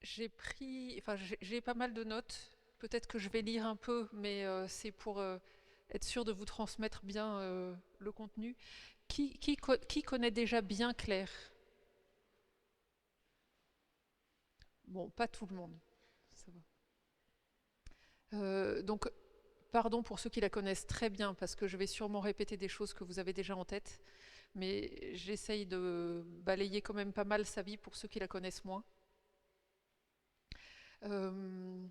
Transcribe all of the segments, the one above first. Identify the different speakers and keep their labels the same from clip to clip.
Speaker 1: J'ai pas mal de notes. Peut-être que je vais lire un peu, mais c'est pour être sûr de vous transmettre bien le contenu. Qui connaît déjà bien Claire? Bon, pas tout le monde. Ça va. Donc, pardon pour ceux qui la connaissent très bien, parce que je vais sûrement répéter des choses que vous avez déjà en tête, mais j'essaye de balayer quand même pas mal sa vie pour ceux qui la connaissent moins. Euh,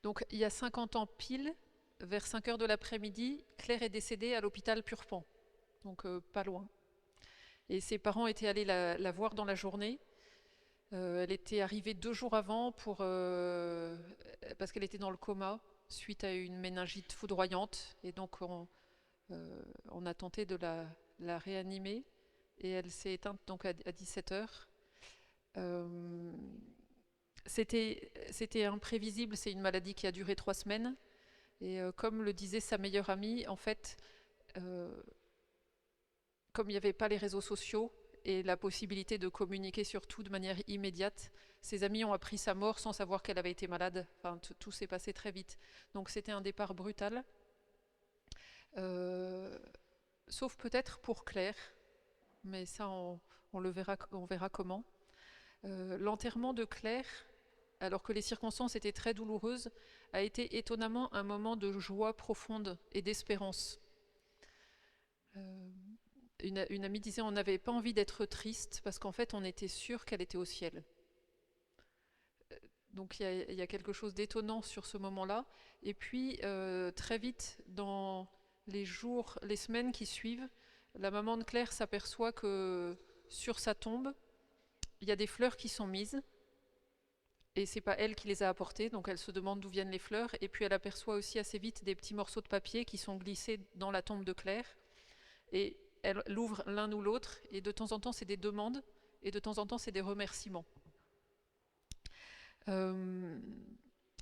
Speaker 1: donc, il y a 50 ans pile, vers 5 heures de l'après-midi, Claire est décédée à l'hôpital Purpan, donc pas loin. Et ses parents étaient allés la voir dans la journée. Elle était arrivée 2 jours avant parce qu'elle était dans le coma suite à une méningite foudroyante. Et donc on a tenté de la réanimer et elle s'est éteinte donc à 17 heures. Euh, C'était imprévisible, c'est une maladie qui a duré 3 semaines. Et comme le disait sa meilleure amie, en fait, euh, comme il n'y avait pas les réseaux sociaux et la possibilité de communiquer sur tout de manière immédiate, ses amis ont appris sa mort sans savoir qu'elle avait été malade. Enfin, tout s'est passé très vite. Donc c'était un départ brutal, euh, sauf peut-être pour Claire, mais ça on verra comment. L'enterrement de Claire, alors que les circonstances étaient très douloureuses, a été étonnamment un moment de joie profonde et d'espérance. Euh, une amie disait on n'avait pas envie d'être triste parce qu'en fait on était sûr qu'elle était au ciel. Donc il y a quelque chose d'étonnant sur ce moment-là. Et puis très vite, dans les jours, les semaines qui suivent, la maman de Claire s'aperçoit que sur sa tombe, il y a des fleurs qui sont mises. Et c'est pas elle qui les a apportées, donc elle se demande d'où viennent les fleurs. Et puis elle aperçoit aussi assez vite des petits morceaux de papier qui sont glissés dans la tombe de Claire. Et elle l'ouvre l'un ou l'autre. Et de temps en temps, c'est des demandes. Et de temps en temps, c'est des remerciements. Euh,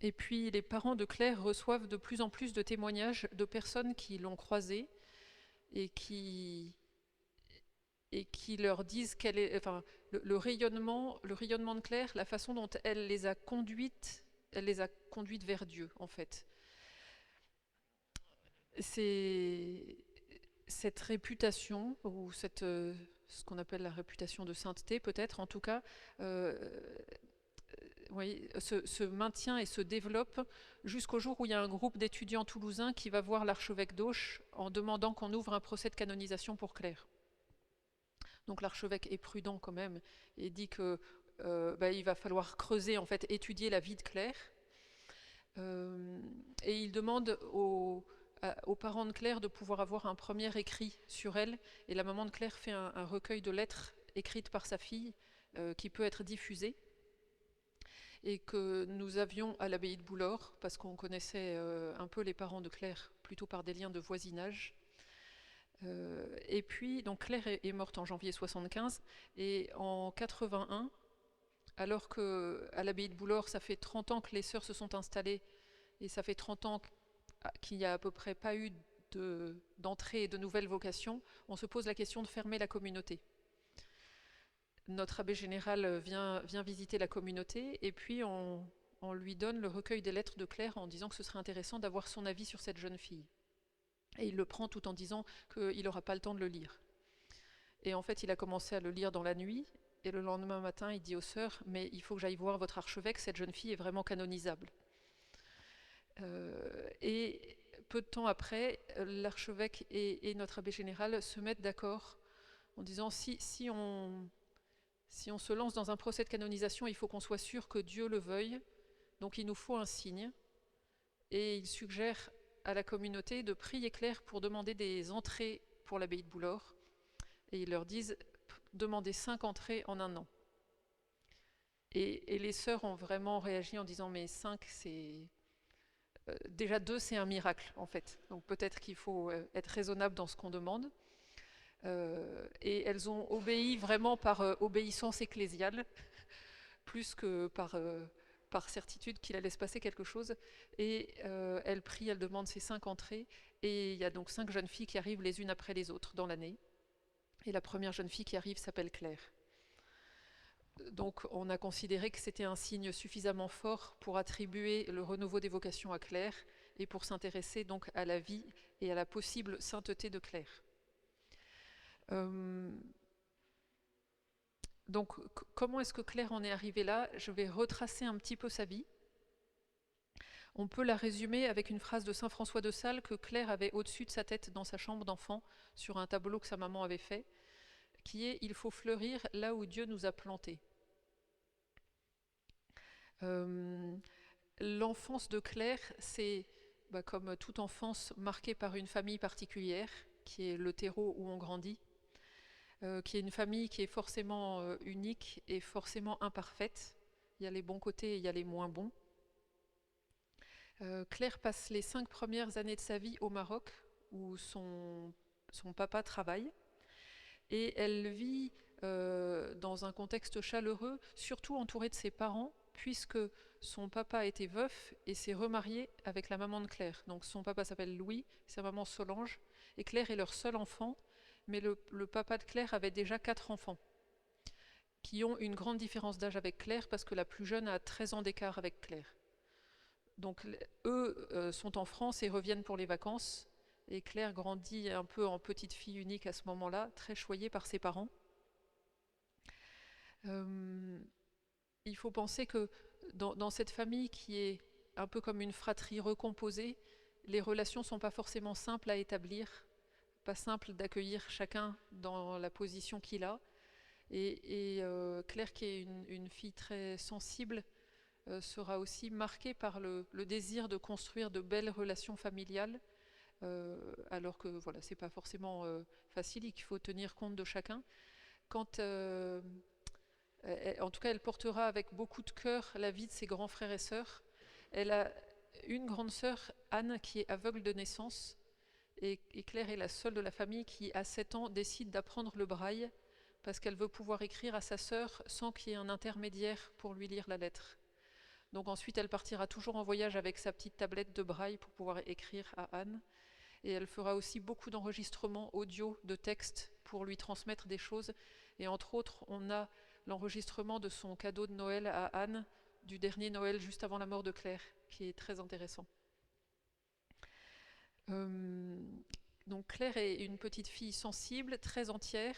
Speaker 1: et puis les parents de Claire reçoivent de plus en plus de témoignages de personnes qui l'ont croisée et qui leur disent quel est, enfin, le rayonnement de Claire, la façon dont elle les a conduites vers Dieu, en fait. C'est cette réputation, ou ce qu'on appelle la réputation de sainteté, peut-être, en tout cas, euh, oui, se maintient et se développe jusqu'au jour où il y a un groupe d'étudiants toulousains qui va voir l'archevêque d'Auch en demandant qu'on ouvre un procès de canonisation pour Claire. Donc l'archevêque est prudent quand même et dit que il va falloir creuser, en fait, étudier la vie de Claire. Euh, et il demande aux parents de Claire de pouvoir avoir un premier écrit sur elle. Et la maman de Claire fait un recueil de lettres écrites par sa fille qui peut être diffusé et que nous avions à l'abbaye de Boulor, parce qu'on connaissait un peu les parents de Claire, plutôt par des liens de voisinage. Et puis, donc Claire est morte en janvier 75, et en 81, alors qu'à l'abbaye de Boulor, ça fait 30 ans que les sœurs se sont installées, et ça fait 30 ans qu'il n'y a à peu près pas eu d'entrée et de nouvelles vocations, on se pose la question de fermer la communauté. Notre abbé général vient visiter la communauté et puis on lui donne le recueil des lettres de Claire en disant que ce serait intéressant d'avoir son avis sur cette jeune fille. Et il le prend tout en disant qu'il n'aura pas le temps de le lire. Et en fait, il a commencé à le lire dans la nuit. Et le lendemain matin, il dit aux sœurs, mais il faut que j'aille voir votre archevêque, cette jeune fille est vraiment canonisable. Et peu de temps après, l'archevêque et notre abbé général se mettent d'accord en disant si on se lance dans un procès de canonisation, il faut qu'on soit sûr que Dieu le veuille, donc il nous faut un signe. Et il suggère à la communauté de prier Claire pour demander des entrées pour l'abbaye de Boulor. Et ils leur disent demandez 5 entrées en un an. Et les sœurs ont vraiment réagi en disant mais 5 c'est... déjà 2 c'est un miracle en fait. Donc peut-être qu'il faut être raisonnable dans ce qu'on demande. Et elles ont obéi vraiment par obéissance ecclésiale, plus que par certitude qu'il allait se passer quelque chose. Et elles prient, elles demandent ces 5 entrées. Et il y a donc 5 jeunes filles qui arrivent les unes après les autres dans l'année. Et la première jeune fille qui arrive s'appelle Claire. Donc on a considéré que c'était un signe suffisamment fort pour attribuer le renouveau des vocations à Claire et pour s'intéresser donc à la vie et à la possible sainteté de Claire. Donc comment est-ce que Claire en est arrivée là? Je vais retracer un petit peu sa vie. On peut la résumer avec une phrase de saint François de Sales que Claire avait au-dessus de sa tête dans sa chambre d'enfant sur un tableau que sa maman avait fait, qui est « Il faut fleurir là où Dieu nous a plantés ». L'enfance de Claire, c'est comme toute enfance marquée par une famille particulière, qui est le terreau où on grandit, qui est une famille qui est forcément unique et forcément imparfaite. Il y a les bons côtés et il y a les moins bons. Claire passe les 5 premières années de sa vie au Maroc, où son papa travaille, et elle vit dans un contexte chaleureux, surtout entourée de ses parents, puisque son papa était veuf et s'est remarié avec la maman de Claire. Donc son papa s'appelle Louis, sa maman Solange, et Claire est leur seul enfant, mais le papa de Claire avait déjà 4 enfants, qui ont une grande différence d'âge avec Claire, parce que la plus jeune a 13 ans d'écart avec Claire. Donc eux sont en France et reviennent pour les vacances, et Claire grandit un peu en petite fille unique à ce moment-là, très choyée par ses parents. Il faut penser que dans cette famille qui est un peu comme une fratrie recomposée, les relations ne sont pas forcément simples à établir, pas simple d'accueillir chacun dans la position qu'il a. Et Claire, qui est une fille très sensible, sera aussi marquée par le désir de construire de belles relations familiales, alors que voilà, c'est pas forcément facile et qu'il faut tenir compte de chacun. En tout cas, elle portera avec beaucoup de cœur la vie de ses grands frères et sœurs. Elle a une grande sœur, Anne, qui est aveugle de naissance, et Claire est la seule de la famille qui, à 7 ans, décide d'apprendre le braille parce qu'elle veut pouvoir écrire à sa sœur sans qu'il y ait un intermédiaire pour lui lire la lettre. Donc ensuite, elle partira toujours en voyage avec sa petite tablette de braille pour pouvoir écrire à Anne. Et elle fera aussi beaucoup d'enregistrements audio de textes pour lui transmettre des choses. Et entre autres, on a l'enregistrement de son cadeau de Noël à Anne, du dernier Noël juste avant la mort de Claire, qui est très intéressant. Donc Claire est une petite fille sensible, très entière.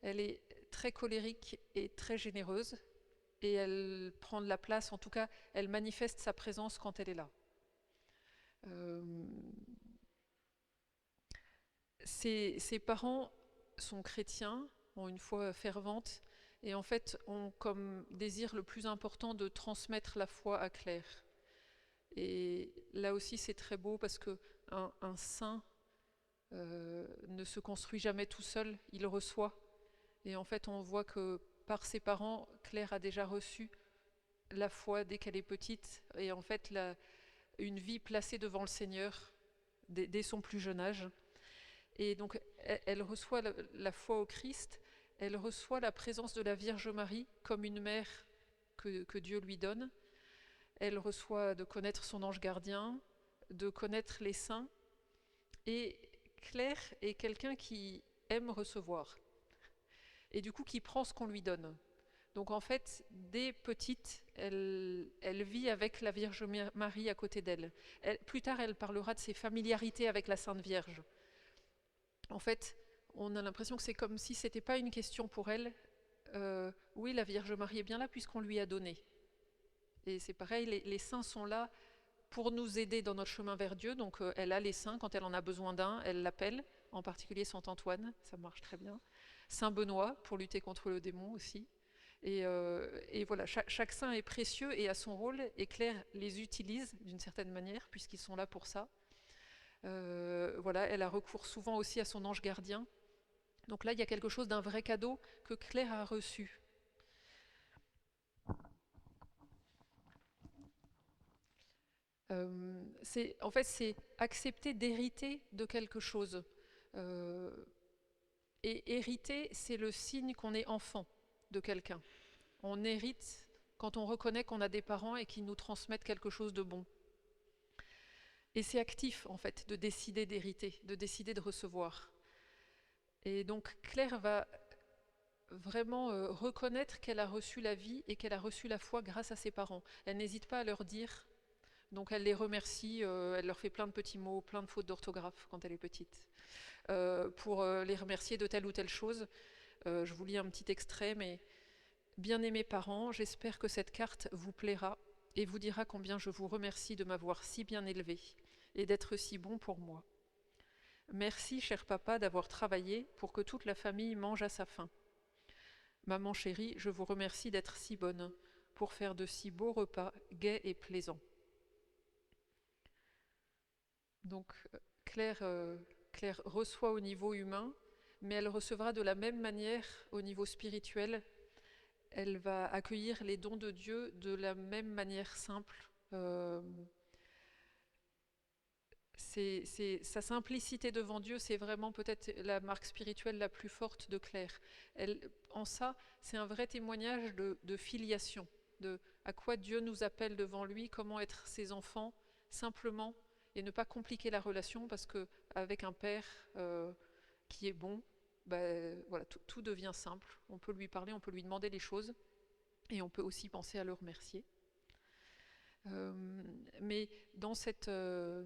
Speaker 1: Elle est très colérique et très généreuse. Et elle prend de la place, en tout cas, elle manifeste sa présence quand elle est là. Ses parents sont chrétiens, ont une foi fervente, et en fait ont comme désir le plus important de transmettre la foi à Claire. Et là aussi c'est très beau parce qu'un saint ne se construit jamais tout seul, il reçoit. Et en fait on voit que par ses parents, Claire a déjà reçu la foi dès qu'elle est petite, et en fait une vie placée devant le Seigneur dès son plus jeune âge. Et donc elle reçoit la foi au Christ, elle reçoit la présence de la Vierge Marie comme une mère que Dieu lui donne. Elle reçoit de connaître son ange gardien, de connaître les saints. Et Claire est quelqu'un qui aime recevoir et du coup qui prend ce qu'on lui donne. Donc en fait, dès petite, elle vit avec la Vierge Marie à côté d'elle. Plus tard, elle parlera de ses familiarités avec la Sainte Vierge. En fait, on a l'impression que c'est comme si c'était pas une question pour elle. Oui, la Vierge Marie est bien là puisqu'on lui a donné. Et c'est pareil, les saints sont là pour nous aider dans notre chemin vers Dieu. Donc elle a les saints, quand elle en a besoin d'un, elle l'appelle, en particulier Saint Antoine, ça marche très bien. Saint Benoît, pour lutter contre le démon aussi. Et voilà, chaque saint est précieux et a son rôle, et Claire les utilise d'une certaine manière, puisqu'ils sont là pour ça. Voilà, elle a recours souvent aussi à son ange gardien. Donc là, il y a quelque chose d'un vrai cadeau que Claire a reçu. En fait, c'est accepter d'hériter de quelque chose. Et hériter, c'est le signe qu'on est enfant de quelqu'un. On hérite quand on reconnaît qu'on a des parents et qu'ils nous transmettent quelque chose de bon. Et c'est actif, en fait, de décider d'hériter, de décider de recevoir. Et donc Claire va vraiment reconnaître qu'elle a reçu la vie et qu'elle a reçu la foi grâce à ses parents. Elle n'hésite pas à leur dire, donc elle les remercie, elle leur fait plein de petits mots, plein de fautes d'orthographe quand elle est petite, pour les remercier de telle ou telle chose. Je vous lis un petit extrait, mais bien-aimés parents, j'espère que cette carte vous plaira et vous dira combien je vous remercie de m'avoir si bien élevé et d'être si bon pour moi. Merci, cher papa, d'avoir travaillé pour que toute la famille mange à sa faim. Maman chérie, je vous remercie d'être si bonne pour faire de si beaux repas gais et plaisants. Donc Claire reçoit au niveau humain, mais elle recevra de la même manière au niveau spirituel. Elle va accueillir les dons de Dieu de la même manière simple. Sa simplicité devant Dieu, c'est vraiment peut-être la marque spirituelle la plus forte de Claire. En ça, c'est un vrai témoignage de filiation, de à quoi Dieu nous appelle devant lui, comment être ses enfants, simplement, et ne pas compliquer la relation, parce qu'avec un père qui est bon, voilà, tout devient simple. On peut lui parler, on peut lui demander les choses, et on peut aussi penser à le remercier. Mais dans ce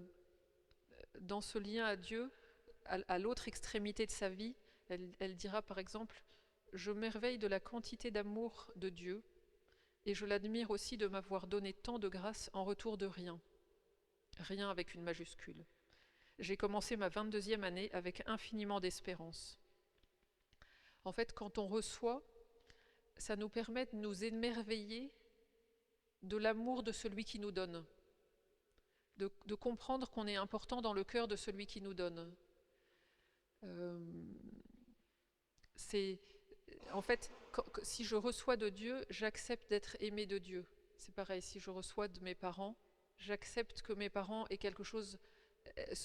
Speaker 1: lien à Dieu, à l'autre extrémité de sa vie, elle dira par exemple, je m'émerveille de la quantité d'amour de Dieu et je l'admire aussi de m'avoir donné tant de grâce en retour de rien. Rien avec une majuscule. J'ai commencé ma 22e année avec infiniment d'espérance. En fait, quand on reçoit, ça nous permet de nous émerveiller de l'amour de celui qui nous donne. De comprendre qu'on est important dans le cœur de celui qui nous donne. En fait, si je reçois de Dieu, j'accepte d'être aimé de Dieu. C'est pareil, si je reçois de mes parents, j'accepte que mes parents aient quelque chose,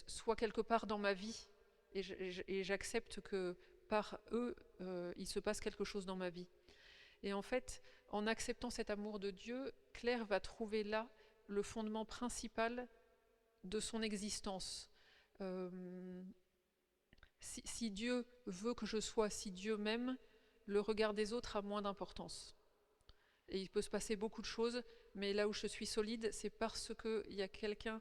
Speaker 1: soit quelque part dans ma vie, et j'accepte que par eux, il se passe quelque chose dans ma vie. Et en fait, en acceptant cet amour de Dieu, Claire va trouver là le fondement principal de son existence. Si Dieu veut que je sois, si Dieu m'aime, le regard des autres a moins d'importance. Et il peut se passer beaucoup de choses, mais là où je suis solide, c'est parce qu'il y a quelqu'un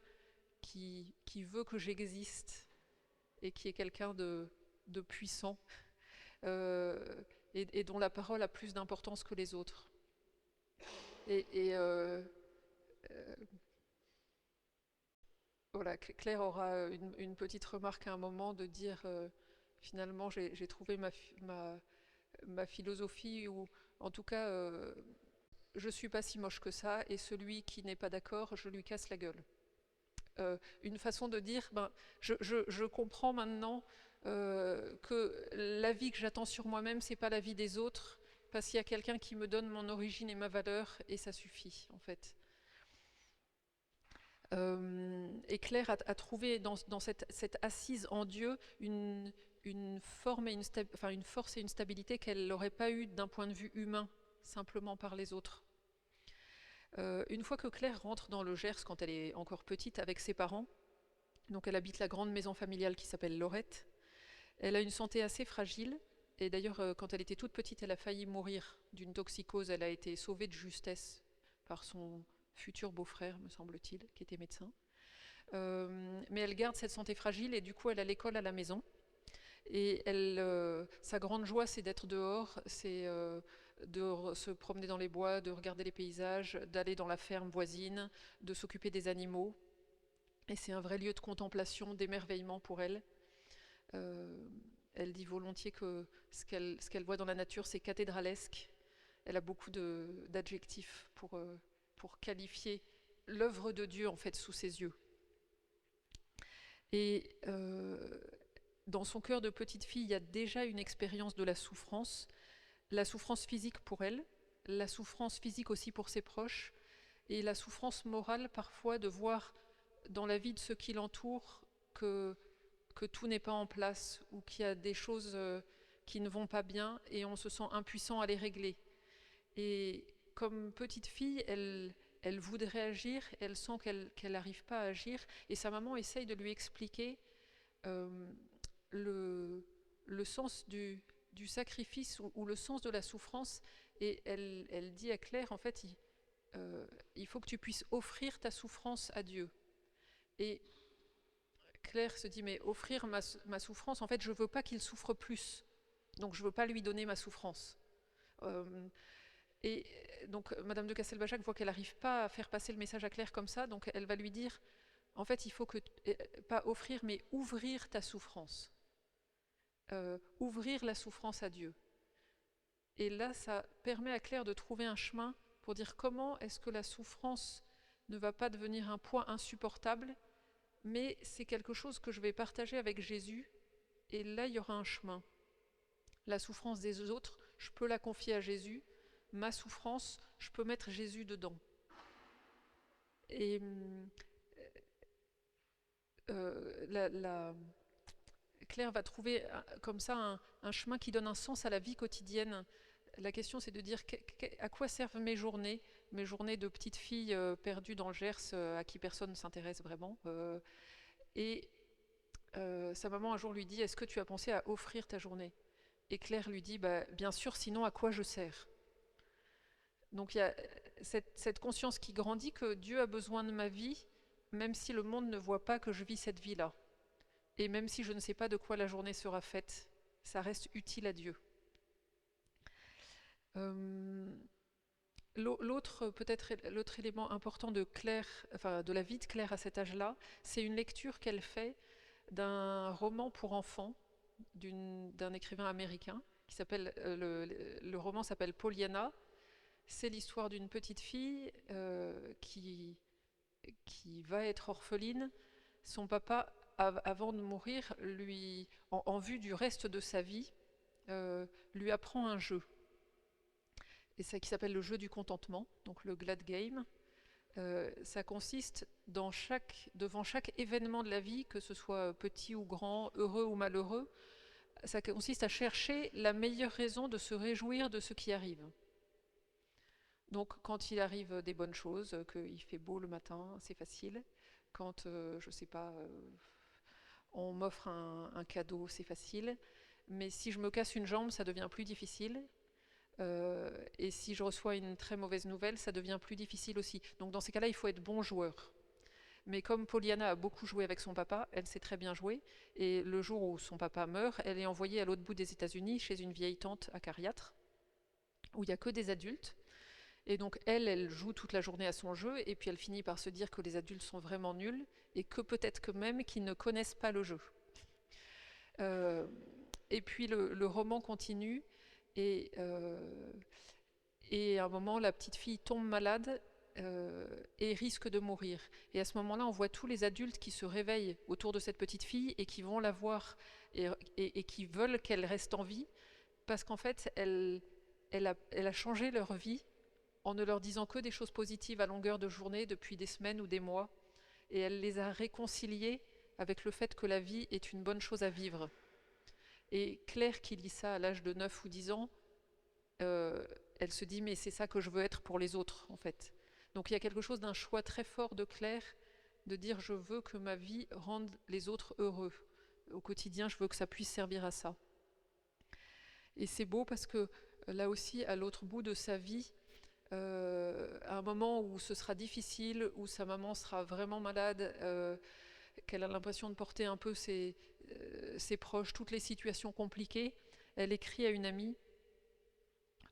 Speaker 1: qui veut que j'existe et qui est quelqu'un de puissant et dont la parole a plus d'importance que les autres. Voilà, Claire aura une petite remarque à un moment de dire finalement j'ai trouvé ma philosophie, ou en tout cas je suis pas si moche que ça, et celui qui n'est pas d'accord, je lui casse la gueule. Une façon de dire, je comprends maintenant que la vie que j'attends sur moi-même, c'est pas la vie des autres, parce qu'il y a quelqu'un qui me donne mon origine et ma valeur, et ça suffit en fait. Et Claire a trouvé dans cette assise en Dieu une forme et une force et une stabilité qu'elle n'aurait pas eue d'un point de vue humain, simplement par les autres. Une fois que Claire rentre dans le Gers, quand elle est encore petite, avec ses parents, donc elle habite la grande maison familiale qui s'appelle Lorette, elle a une santé assez fragile, et d'ailleurs quand elle était toute petite, elle a failli mourir d'une toxicose. Elle a été sauvée de justesse par son futur beau-frère, me semble-t-il, qui était médecin. Mais elle garde cette santé fragile, et du coup elle a l'école à la maison. Et sa grande joie, c'est d'être dehors, c'est de se promener dans les bois, de regarder les paysages, d'aller dans la ferme voisine, de s'occuper des animaux. Et c'est un vrai lieu de contemplation, d'émerveillement pour elle. Elle dit volontiers que ce qu'elle voit dans la nature, c'est cathédralesque. Elle a beaucoup d'adjectifs pour qualifier l'œuvre de Dieu en fait sous ses yeux. Et dans son cœur de petite fille, il y a déjà une expérience de la souffrance physique pour elle, la souffrance physique aussi pour ses proches, et la souffrance morale parfois de voir dans la vie de ceux qui l'entourent que tout n'est pas en place, ou qu'il y a des choses qui ne vont pas bien, et on se sent impuissant à les régler. Et comme petite fille, elle voudrait agir, elle sent qu'elle n'arrive pas à agir, et sa maman essaye de lui expliquer le sens du du sacrifice ou le sens de la souffrance. Et elle dit à Claire, en fait, il faut que tu puisses offrir ta souffrance à Dieu. Et Claire se dit, mais offrir ma souffrance, en fait, je ne veux pas qu'il souffre plus. Donc je ne veux pas lui donner ma souffrance. Et donc Madame de Castelbajac voit qu'elle n'arrive pas à faire passer le message à Claire comme ça, donc elle va lui dire, en fait, il faut que, pas offrir, mais ouvrir ta souffrance. Ouvrir la souffrance à Dieu. Et là, ça permet à Claire de trouver un chemin pour dire comment est-ce que la souffrance ne va pas devenir un poids insupportable, mais c'est quelque chose que je vais partager avec Jésus, et là, il y aura un chemin. La souffrance des autres, je peux la confier à Jésus. Ma souffrance, je peux mettre Jésus dedans. Et Claire va trouver comme ça un chemin qui donne un sens à la vie quotidienne. La question, c'est de dire à quoi servent mes journées de petite fille perdue dans le Gers à qui personne ne s'intéresse vraiment. Et sa maman un jour lui dit, est-ce que tu as pensé à offrir ta journée? Et Claire lui dit, bien sûr, sinon à quoi je sers? Donc il y a cette conscience qui grandit que Dieu a besoin de ma vie, même si le monde ne voit pas que je vis cette vie-là. Et même si je ne sais pas de quoi la journée sera faite, ça reste utile à Dieu. L'autre élément important de Claire, enfin de la vie de Claire à cet âge-là, c'est une lecture qu'elle fait d'un roman pour enfants d'un écrivain américain qui s'appelle le roman s'appelle Pollyanna. C'est l'histoire d'une petite fille qui va être orpheline. Son papa, avant de mourir, en vue du reste de sa vie, lui apprend un jeu. Et ça qui s'appelle le jeu du contentement, donc le Glad Game. Ça consiste devant chaque événement de la vie, que ce soit petit ou grand, heureux ou malheureux, ça consiste à chercher la meilleure raison de se réjouir de ce qui arrive. Donc quand il arrive des bonnes choses, qu'il fait beau le matin, c'est facile. Quand, je sais pas, on m'offre un cadeau, c'est facile. Mais si je me casse une jambe, ça devient plus difficile. Et si je reçois une très mauvaise nouvelle, ça devient plus difficile aussi. Donc dans ces cas-là, il faut être bon joueur. Mais comme Pollyanna a beaucoup joué avec son papa, elle sait très bien jouer. Et le jour où son papa meurt, elle est envoyée à l'autre bout des États-Unis, chez une vieille tante acariâtre, où il n'y a que des adultes. Et donc elle joue toute la journée à son jeu, et puis elle finit par se dire que les adultes sont vraiment nuls, et que peut-être que même qu'ils ne connaissent pas le jeu. Et puis le roman continue, et à un moment, la petite fille tombe malade et risque de mourir. Et à ce moment-là, on voit tous les adultes qui se réveillent autour de cette petite fille et qui vont la voir et qui veulent qu'elle reste en vie, parce qu'en fait, elle a changé leur vie en ne leur disant que des choses positives à longueur de journée depuis des semaines ou des mois. Et elle les a réconciliés avec le fait que la vie est une bonne chose à vivre. Et Claire, qui lit ça à l'âge de 9 ou 10 ans, elle se dit, mais c'est ça que je veux être pour les autres, en fait. Donc il y a quelque chose d'un choix très fort de Claire, de dire, je veux que ma vie rende les autres heureux. Au quotidien, je veux que ça puisse servir à ça. Et c'est beau parce que là aussi, à l'autre bout de sa vie, à un moment où ce sera difficile, où sa maman sera vraiment malade, qu'elle a l'impression de porter un peu ses proches, toutes les situations compliquées, elle écrit à une amie,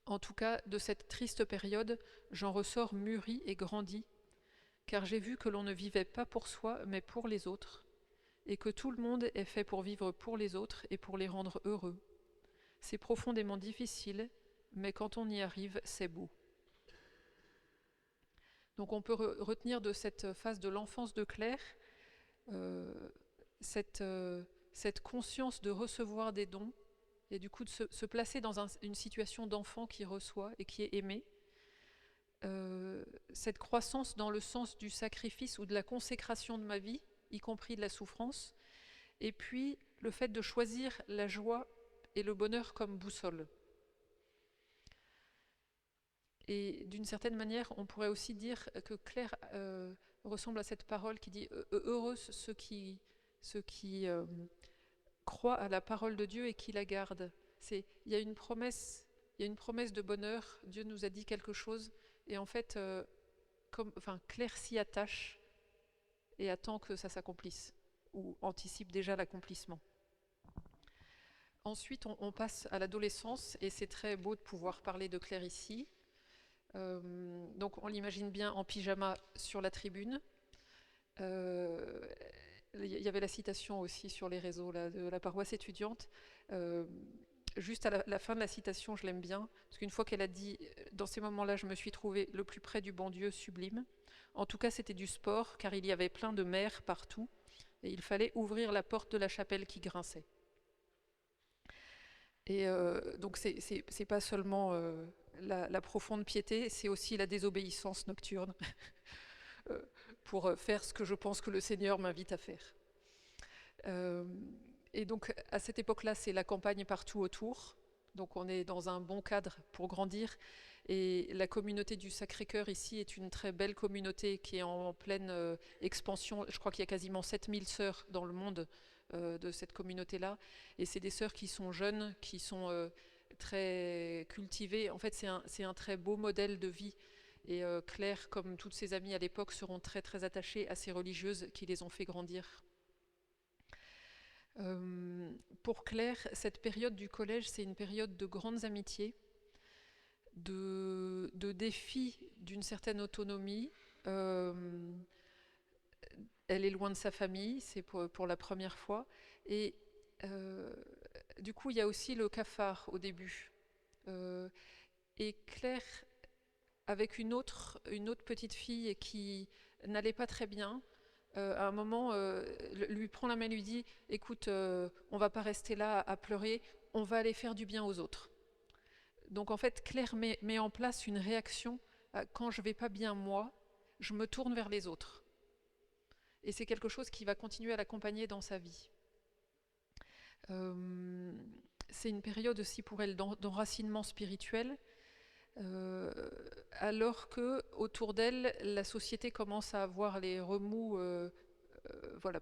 Speaker 1: en tout cas, de cette triste période, j'en ressors mûrie et grandie, car j'ai vu que l'on ne vivait pas pour soi, mais pour les autres, et que tout le monde est fait pour vivre pour les autres et pour les rendre heureux. C'est profondément difficile, mais quand on y arrive, c'est beau. Donc on peut retenir de cette phase de l'enfance de Claire cette conscience de recevoir des dons, et du coup de se placer dans une situation d'enfant qui reçoit et qui est aimé. Cette croissance dans le sens du sacrifice ou de la consécration de ma vie, y compris de la souffrance, et puis le fait de choisir la joie et le bonheur comme boussole. Et d'une certaine manière, on pourrait aussi dire que Claire ressemble à cette parole qui dit « Heureux ceux qui croient à la parole de Dieu et qui la gardent ». il y a une promesse, il y a une promesse de bonheur. Dieu nous a dit quelque chose, et en fait, Claire s'y attache et attend que ça s'accomplisse, ou anticipe déjà l'accomplissement. Ensuite, on passe à l'adolescence, et c'est très beau de pouvoir parler de Claire ici. Donc on l'imagine bien en pyjama sur la tribune. Il y avait la citation aussi sur les réseaux là, de la paroisse étudiante. Juste à la fin de la citation, je l'aime bien, parce qu'une fois qu'elle a dit « Dans ces moments-là, je me suis trouvée le plus près du bon Dieu sublime », en tout cas c'était du sport, car il y avait plein de mers partout, et il fallait ouvrir la porte de la chapelle qui grinçait. Et donc c'est pas seulement la profonde piété, c'est aussi la désobéissance nocturne pour faire ce que je pense que le Seigneur m'invite à faire. Et donc à cette époque-là, c'est la campagne partout autour. Donc on est dans un bon cadre pour grandir. Et la communauté du Sacré-Cœur ici est une très belle communauté qui est en pleine expansion. Je crois qu'il y a quasiment 7000 sœurs dans le monde de cette communauté-là. Et c'est des sœurs qui sont jeunes, qui sont très cultivées. En fait, c'est un très beau modèle de vie. Et Claire, comme toutes ses amies à l'époque, seront très très attachées à ces religieuses qui les ont fait grandir. Pour Claire, cette période du collège, c'est une période de grandes amitiés, de défis d'une certaine autonomie. Elle est loin de sa famille, c'est pour la première fois. Et du coup, il y a aussi le cafard au début. Et Claire, avec une autre petite fille qui n'allait pas très bien, à un moment, lui prend la main et lui dit « Écoute, on va pas rester là à pleurer, on va aller faire du bien aux autres. » Donc en fait, Claire met en place une réaction quand je vais pas bien moi, je me tourne vers les autres. Et c'est quelque chose qui va continuer à l'accompagner dans sa vie. C'est une période aussi pour elle d'enracinement spirituel, alors que autour d'elle, la société commence à avoir les remous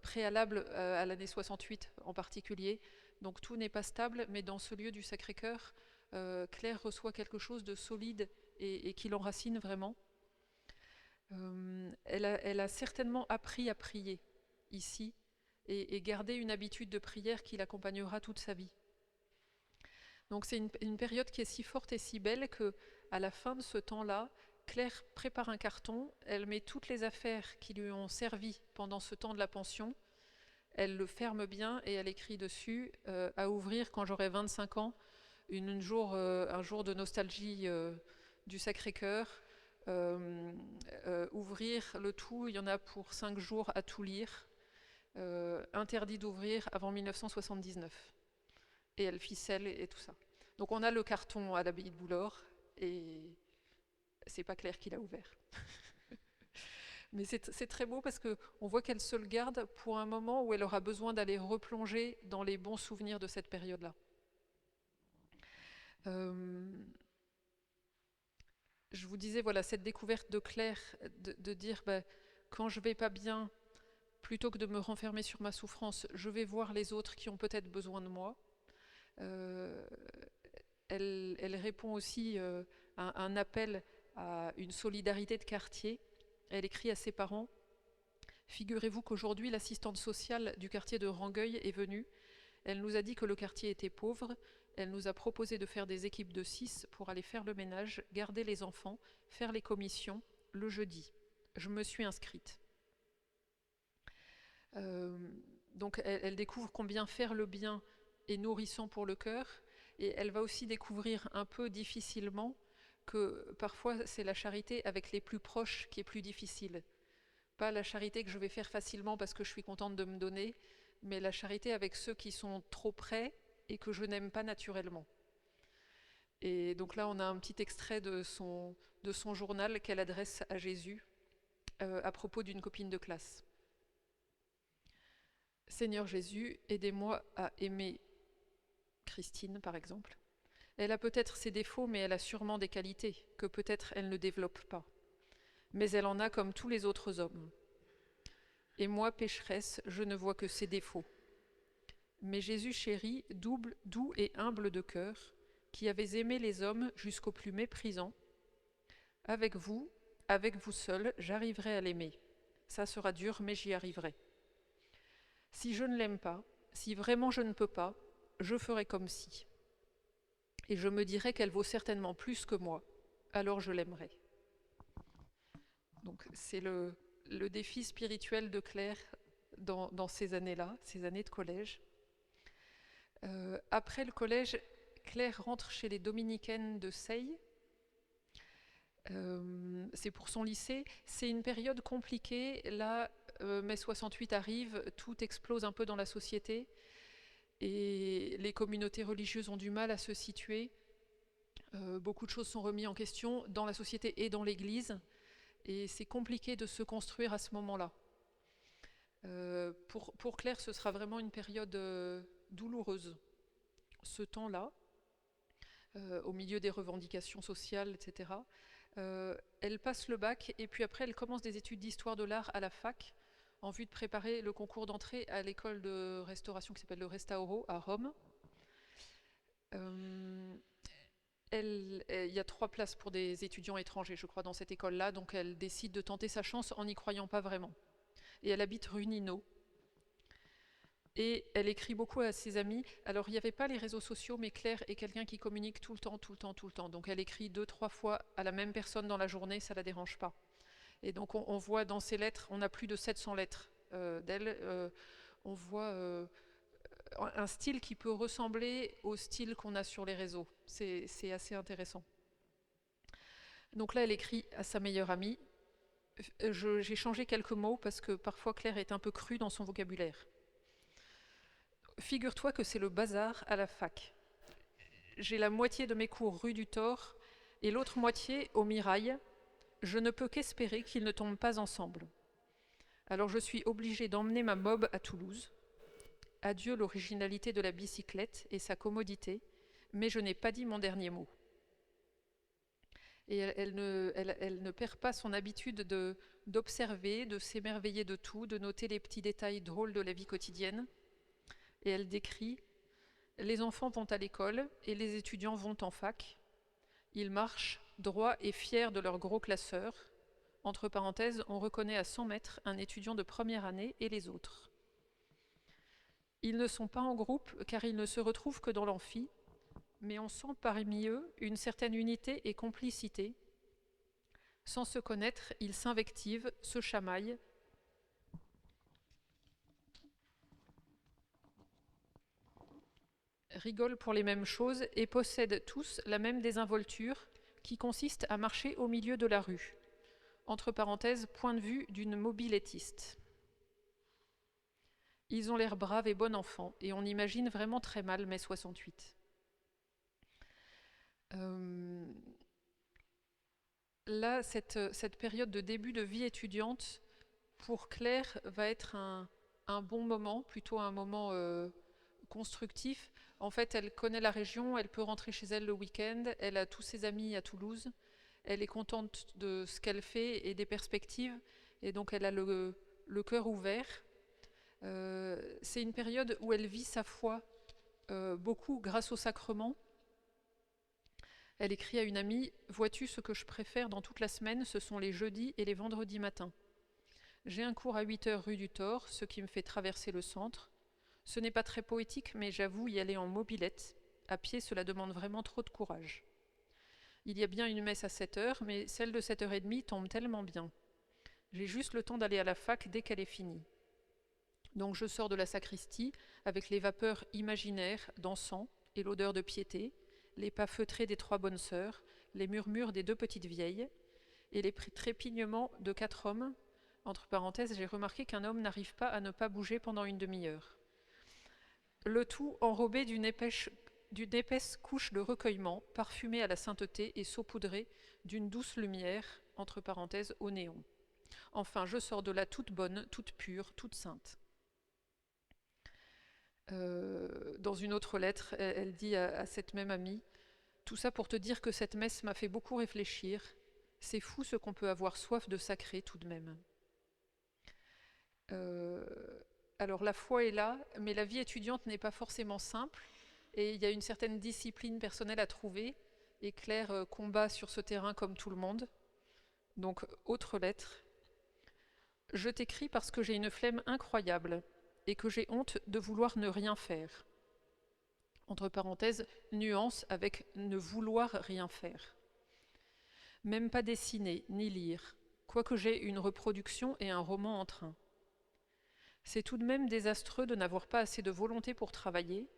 Speaker 1: préalables à l'année 68 en particulier. Donc tout n'est pas stable, mais dans ce lieu du Sacré-Cœur, Claire reçoit quelque chose de solide et qui l'enracine vraiment. Elle a certainement appris à prier ici et garder une habitude de prière qui l'accompagnera toute sa vie. Donc c'est une période qui est si forte et si belle que à la fin de ce temps-là, Claire prépare un carton, elle met toutes les affaires qui lui ont servi pendant ce temps de la pension, elle le ferme bien et elle écrit dessus à ouvrir quand j'aurai 25 ans, un jour de nostalgie du Sacré-Cœur, ouvrir le tout, il y en a pour 5 jours à tout lire, interdit d'ouvrir avant 1979. Et elle ficelle et tout ça. Donc on a le carton à l'abbaye de Boulor et c'est pas Claire qui l'a ouvert. Mais c'est très beau parce qu'on voit qu'elle se le garde pour un moment où elle aura besoin d'aller replonger dans les bons souvenirs de cette période-là. Je vous disais, voilà, cette découverte de Claire, de dire, quand je vais pas bien, plutôt que de me renfermer sur ma souffrance, je vais voir les autres qui ont peut-être besoin de moi. Elle répond aussi à un appel à une solidarité de quartier. Elle écrit à ses parents « Figurez-vous qu'aujourd'hui, l'assistante sociale du quartier de Rangueil est venue. Elle nous a dit que le quartier était pauvre. Elle nous a proposé de faire des équipes de 6 pour aller faire le ménage, garder les enfants, faire les commissions le jeudi. Je me suis inscrite. » Donc elle découvre combien faire le bien est nourrissant pour le cœur. Et elle va aussi découvrir un peu difficilement que parfois c'est la charité avec les plus proches qui est plus difficile. Pas la charité que je vais faire facilement parce que je suis contente de me donner, mais la charité avec ceux qui sont trop près et que je n'aime pas naturellement. Et donc là, on a un petit extrait de son journal qu'elle adresse à Jésus à propos d'une copine de classe. « Seigneur Jésus, aidez-moi à aimer Christine, par exemple. Elle a peut-être ses défauts, mais elle a sûrement des qualités que peut-être elle ne développe pas. Mais elle en a comme tous les autres hommes. Et moi, pécheresse, je ne vois que ses défauts. Mais Jésus chéri, doux et humble de cœur, qui avez aimé les hommes jusqu'au plus méprisant, avec vous seul, j'arriverai à l'aimer. Ça sera dur, mais j'y arriverai. Si je ne l'aime pas, si vraiment je ne peux pas, je ferai comme si. Et je me dirai qu'elle vaut certainement plus que moi, alors je l'aimerai. Donc c'est le défi spirituel de Claire dans ces années-là, ces années de collège. Après le collège, Claire rentre chez les dominicaines de Seille. C'est pour son lycée. C'est une période compliquée. Là, mai 68 arrive, tout explose un peu dans la société et les communautés religieuses ont du mal à se situer. Beaucoup de choses sont remises en question dans la société et dans l'Église et c'est compliqué de se construire à ce moment-là. Pour Claire, ce sera vraiment une période douloureuse. Ce temps-là, au milieu des revendications sociales, etc. Elle passe le bac et puis après elle commence des études d'histoire de l'art à la fac en vue de préparer le concours d'entrée à l'école de restauration qui s'appelle le Restauro à Rome. Il y a 3 places pour des étudiants étrangers, je crois, dans cette école-là, donc elle décide de tenter sa chance en n'y croyant pas vraiment. Et elle habite rue Nino. Et elle écrit beaucoup à ses amis. Alors, il n'y avait pas les réseaux sociaux, mais Claire est quelqu'un qui communique tout le temps. Donc, elle écrit 2-3 fois à la même personne dans la journée, ça ne la dérange pas. Et donc, on voit dans ses lettres, on a plus de 700 lettres d'elle. On voit un style qui peut ressembler au style qu'on a sur les réseaux. C'est assez intéressant. Donc là, elle écrit à sa meilleure amie. J'ai changé quelques mots parce que parfois Claire est un peu crue dans son vocabulaire. Figure-toi que c'est le bazar à la fac. J'ai la moitié de mes cours rue du Thor et l'autre moitié au Mirail. Je ne peux qu'espérer qu'ils ne tombent pas ensemble. Alors je suis obligée d'emmener ma mob à Toulouse. Adieu l'originalité de la bicyclette et sa commodité, mais je n'ai pas dit mon dernier mot. Et elle ne perd pas son habitude d'observer, de s'émerveiller de tout, de noter les petits détails drôles de la vie quotidienne. Et elle décrit « Les enfants vont à l'école et les étudiants vont en fac. Ils marchent droits et fiers de leur gros classeur. Entre parenthèses, on reconnaît à 100 mètres un étudiant de première année et les autres. Ils ne sont pas en groupe car ils ne se retrouvent que dans l'amphi, mais on sent parmi eux une certaine unité et complicité. Sans se connaître, ils s'invectivent, se chamaillent, rigolent pour les mêmes choses et possèdent tous la même désinvolture qui consiste à marcher au milieu de la rue. Entre parenthèses, point de vue d'une mobilettiste. Ils ont l'air braves et bons enfants et on imagine vraiment très mal mai 68. Là, cette période de début de vie étudiante, pour Claire, va être un bon moment, plutôt un moment constructif. En fait, elle connaît la région, elle peut rentrer chez elle le week-end, elle a tous ses amis à Toulouse, elle est contente de ce qu'elle fait et des perspectives, et donc elle a le cœur ouvert. C'est une période où elle vit sa foi beaucoup grâce au sacrement. Elle écrit à une amie « Vois-tu ce que je préfère dans toute la semaine, ce sont les jeudis et les vendredis matins. J'ai un cours à 8h rue du Thor, ce qui me fait traverser le centre. Ce n'est pas très poétique, mais j'avoue y aller en mobilette. À pied, cela demande vraiment trop de courage. Il y a bien une messe à 7h, mais celle de 7h30 tombe tellement bien. J'ai juste le temps d'aller à la fac dès qu'elle est finie. Donc je sors de la sacristie avec les vapeurs imaginaires d'encens et l'odeur de piété, les pas feutrés des 3 bonnes sœurs, les murmures des 2 petites vieilles et les trépignements de 4 hommes. Entre parenthèses, j'ai remarqué qu'un homme n'arrive pas à ne pas bouger pendant une demi-heure. Le tout enrobé d'une épaisse couche de recueillement, parfumée à la sainteté et saupoudrée d'une douce lumière, entre parenthèses, au néon. Enfin, je sors de là toute bonne, toute pure, toute sainte. Dans une autre lettre, elle dit à cette même amie « Tout ça pour te dire que cette messe m'a fait beaucoup réfléchir. C'est fou ce qu'on peut avoir soif de sacré tout de même. » Alors la foi est là, mais la vie étudiante n'est pas forcément simple, et il y a une certaine discipline personnelle à trouver, et Claire combat sur ce terrain comme tout le monde. Donc, autre lettre. Je t'écris parce que j'ai une flemme incroyable, et que j'ai honte de vouloir ne rien faire. Entre parenthèses, nuance avec ne vouloir rien faire. Même pas dessiner, ni lire, quoique j'ai une reproduction et un roman en train. C'est tout de même désastreux de n'avoir pas assez de volonté pour travailler,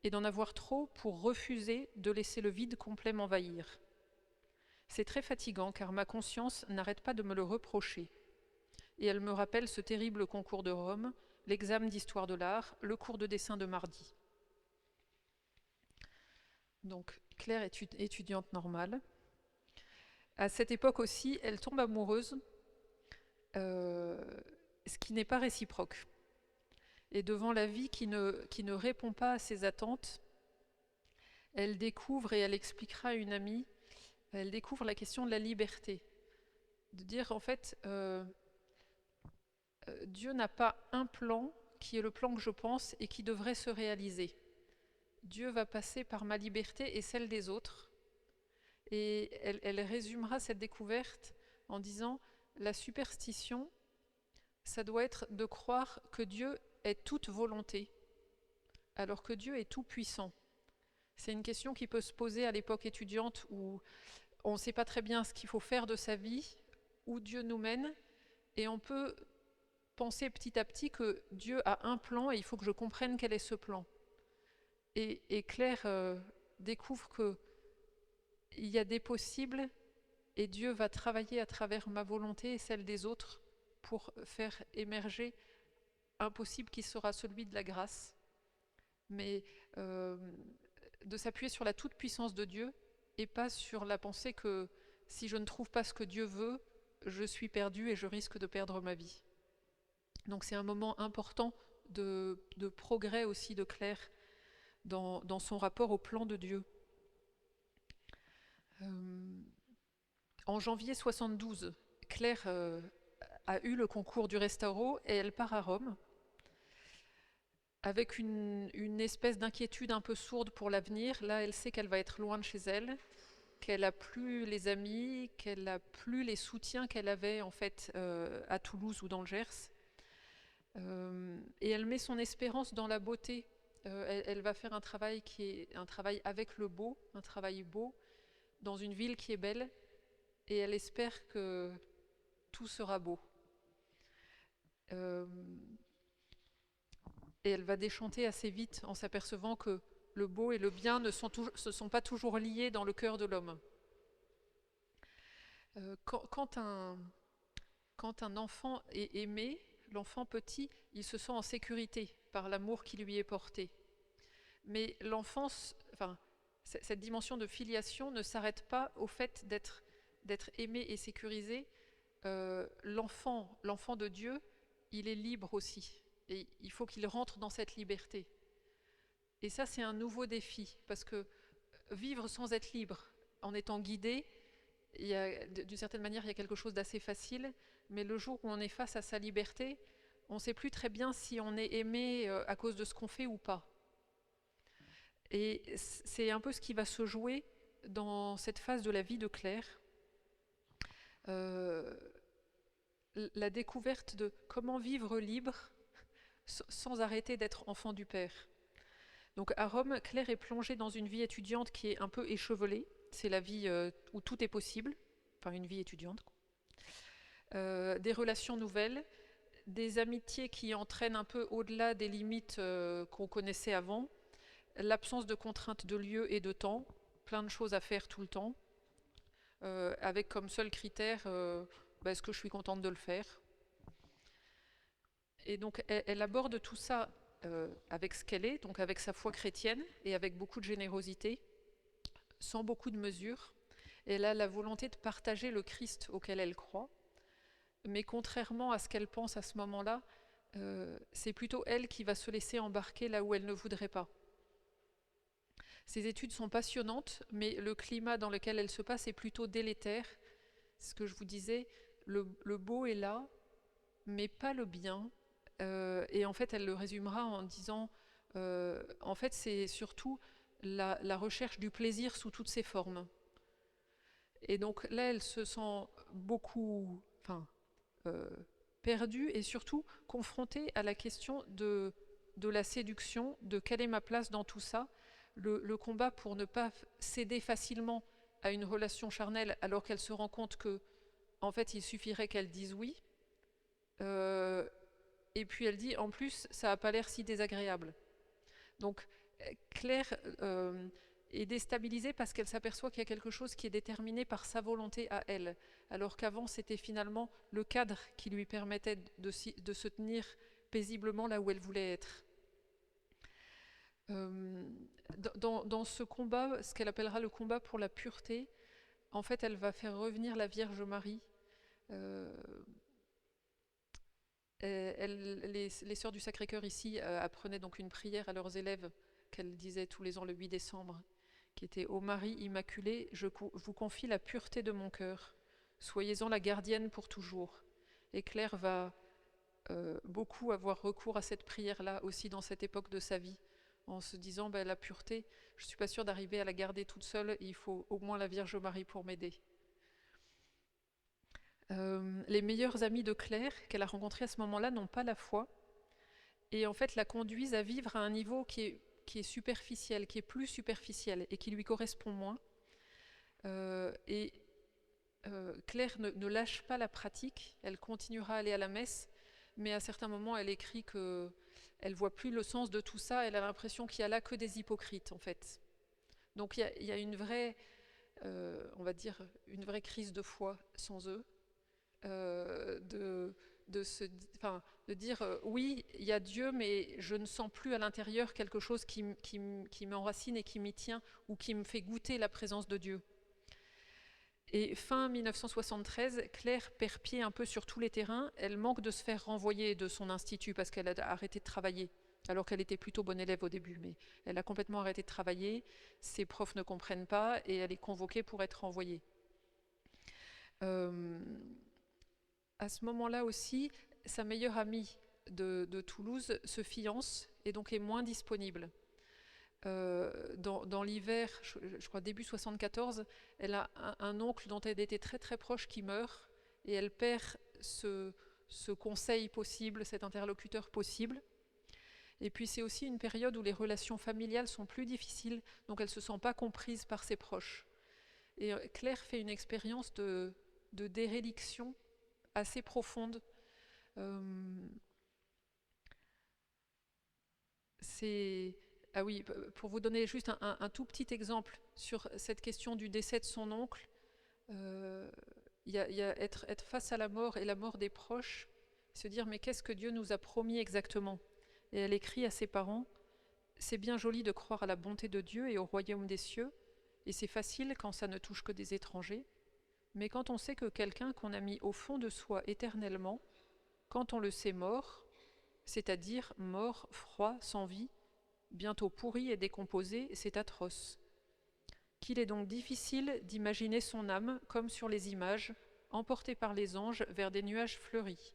Speaker 1: et d'en avoir trop pour refuser de laisser le vide complet m'envahir. C'est très fatigant car ma conscience n'arrête pas de me le reprocher. Et elle me rappelle ce terrible concours de Rome, l'examen d'histoire de l'art, le cours de dessin de mardi. Donc Claire est étudiante normale. À cette époque aussi, elle tombe amoureuse, ce qui n'est pas réciproque. Et devant la vie qui ne répond pas à ses attentes, elle découvre, et elle expliquera à une amie, elle découvre la question de la liberté. De dire en fait, Dieu n'a pas un plan qui est le plan que je pense et qui devrait se réaliser. Dieu va passer par ma liberté et celle des autres. Et elle résumera cette découverte en disant la superstition, ça doit être de croire que Dieu est toute volonté, alors que Dieu est tout puissant. C'est une question qui peut se poser à l'époque étudiante où on ne sait pas très bien ce qu'il faut faire de sa vie, où Dieu nous mène, et on peut penser petit à petit que Dieu a un plan et il faut que je comprenne quel est ce plan. Et Claire découvre qu'il y a des possibles et Dieu va travailler à travers ma volonté et celle des autres pour faire émerger un possible qui sera celui de la grâce. Mais de s'appuyer sur la toute-puissance de Dieu et pas sur la pensée que si je ne trouve pas ce que Dieu veut, je suis perdu et je risque de perdre ma vie. Donc c'est un moment important de progrès aussi de Claire dans son rapport au plan de Dieu. En janvier 72, Claire a eu le concours du Restauro et elle part à Rome avec une espèce d'inquiétude un peu sourde pour l'avenir. Là, elle sait qu'elle va être loin de chez elle, qu'elle n'a plus les amis, qu'elle n'a plus les soutiens qu'elle avait en fait à Toulouse ou dans le Gers. Et elle met son espérance dans la beauté. Elle va faire un travail qui est un travail avec le beau, un travail beau, dans une ville qui est belle, et elle espère que tout sera beau. Et elle va déchanter assez vite en s'apercevant que le beau et le bien ne sont pas toujours liés dans le cœur de l'homme. Quand un enfant est aimé, l'enfant petit, il se sent en sécurité par l'amour qui lui est porté. Mais l'enfance, cette dimension de filiation ne s'arrête pas au fait d'être aimé et sécurisé. L'enfant de Dieu, il est libre aussi. Et il faut qu'il rentre dans cette liberté. Et ça, c'est un nouveau défi, parce que vivre sans être libre, en étant guidé, d'une certaine manière, il y a quelque chose d'assez facile, mais le jour où on est face à sa liberté, on ne sait plus très bien si on est aimé à cause de ce qu'on fait ou pas. Et c'est un peu ce qui va se jouer dans cette phase de la vie de Claire. La découverte de comment vivre libre sans arrêter d'être enfant du Père. Donc à Rome, Claire est plongée dans une vie étudiante qui est un peu échevelée. C'est la vie où tout est possible, enfin une vie étudiante. Des relations nouvelles, des amitiés qui entraînent un peu au-delà des limites qu'on connaissait avant, l'absence de contraintes de lieu et de temps, plein de choses à faire tout le temps, avec comme seul critère est-ce que je suis contente de le faire. Et donc elle aborde tout ça avec ce qu'elle est, donc avec sa foi chrétienne et avec beaucoup de générosité, sans beaucoup de mesures. Elle a la volonté de partager le Christ auquel elle croit, mais contrairement à ce qu'elle pense à ce moment-là, c'est plutôt elle qui va se laisser embarquer là où elle ne voudrait pas. Ses études sont passionnantes, mais le climat dans lequel elle se passe est plutôt délétère. Ce que je vous disais, le beau est là, mais pas le bien. Et en fait, elle le résumera en disant, en fait, c'est surtout la recherche du plaisir sous toutes ses formes. Et donc là, elle se sent beaucoup, perdue et surtout confrontée à la question de la séduction, de quelle est ma place dans tout ça, le combat pour ne pas céder facilement à une relation charnelle alors qu'elle se rend compte que, en fait, il suffirait qu'elle dise oui. Et puis elle dit, en plus, ça n'a pas l'air si désagréable. Donc Claire est déstabilisée parce qu'elle s'aperçoit qu'il y a quelque chose qui est déterminé par sa volonté à elle, alors qu'avant c'était finalement le cadre qui lui permettait de se tenir paisiblement là où elle voulait être. Dans ce combat, ce qu'elle appellera le combat pour la pureté, en fait elle va faire revenir la Vierge Marie. Les sœurs du Sacré-Cœur ici apprenaient donc une prière à leurs élèves qu'elles disaient tous les ans le 8 décembre, qui était « Ô Marie Immaculée, je vous confie la pureté de mon cœur. Soyez-en la gardienne pour toujours. » Et Claire va beaucoup avoir recours à cette prière-là aussi dans cette époque de sa vie, en se disant la pureté, je ne suis pas sûre d'arriver à la garder toute seule, il faut au moins la Vierge Marie pour m'aider. Les meilleurs amis de Claire, qu'elle a rencontrés à ce moment-là, n'ont pas la foi et en fait la conduisent à vivre à un niveau qui est superficiel, qui est plus superficiel et qui lui correspond moins. Claire ne lâche pas la pratique, elle continuera à aller à la messe, mais à certains moments elle écrit qu'elle ne voit plus le sens de tout ça, elle a l'impression qu'il n'y a là que des hypocrites en fait. Donc il y a une vraie, on va dire, une vraie crise de foi sans eux. De dire oui, il y a Dieu, mais je ne sens plus à l'intérieur quelque chose qui m'enracine et qui m'y tient ou qui me fait goûter la présence de Dieu. Et fin 1973, Claire perd pied un peu sur tous les terrains. Elle manque de se faire renvoyer de son institut parce qu'elle a arrêté de travailler, alors qu'elle était plutôt bonne élève au début, mais elle a complètement arrêté de travailler. Ses profs ne comprennent pas et elle est convoquée pour être renvoyée. À ce moment-là aussi, sa meilleure amie de Toulouse se fiance et donc est moins disponible. Dans l'hiver, je crois début 74, elle a un oncle dont elle était très très proche qui meurt et elle perd ce conseil possible, cet interlocuteur possible. Et puis c'est aussi une période où les relations familiales sont plus difficiles, donc elle ne se sent pas comprise par ses proches. Et Claire fait une expérience de déréliction assez profonde. Ah oui, pour vous donner juste un tout petit exemple sur cette question du décès de son oncle, il y a être face à la mort et la mort des proches, se dire mais qu'est-ce que Dieu nous a promis exactement? Et elle écrit à ses parents, c'est bien joli de croire à la bonté de Dieu et au royaume des cieux, et c'est facile quand ça ne touche que des étrangers, mais quand on sait que quelqu'un qu'on a mis au fond de soi éternellement, quand on le sait mort, c'est-à-dire mort, froid, sans vie, bientôt pourri et décomposé, c'est atroce. Qu'il est donc difficile d'imaginer son âme comme sur les images, emportée par les anges vers des nuages fleuris.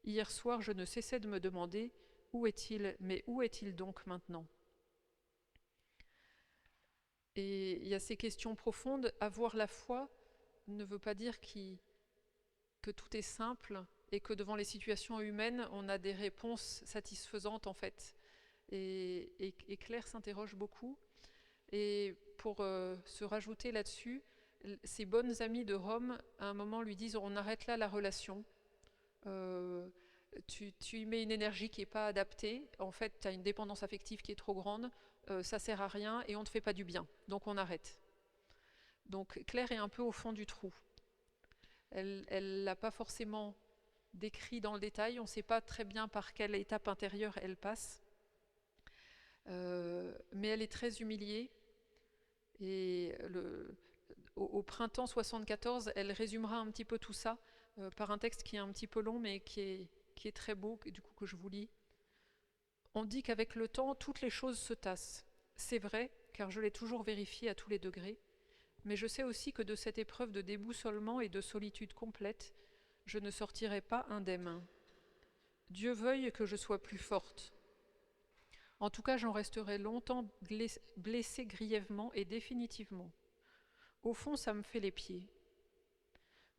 Speaker 1: Hier soir, je ne cessais de me demander où est-il, mais où est-il donc maintenant? Et il y a ces questions profondes. Avoir la foi ne veut pas dire que tout est simple et que devant les situations humaines, on a des réponses satisfaisantes en fait. Et Claire s'interroge beaucoup. Et pour se rajouter là-dessus, ses bonnes amies de Rome, à un moment, lui disent on arrête là la relation. Tu y mets une énergie qui n'est pas adaptée. En fait, tu as une dépendance affective qui est trop grande. Ça sert à rien et on ne te fait pas du bien. Donc on arrête. Donc Claire est un peu au fond du trou. Elle ne l'a pas forcément décrit dans le détail. On ne sait pas très bien par quelle étape intérieure elle passe. Mais elle est très humiliée. Et au printemps 74, elle résumera un petit peu tout ça par un texte qui est un petit peu long, mais qui est très beau, du coup que je vous lis. On dit qu'avec le temps, toutes les choses se tassent. C'est vrai, car je l'ai toujours vérifié à tous les degrés, mais je sais aussi que de cette épreuve de déboussolement et de solitude complète, je ne sortirai pas indemne. Dieu veuille que je sois plus forte. En tout cas, j'en resterai longtemps blessée grièvement et définitivement. Au fond, ça me fait les pieds.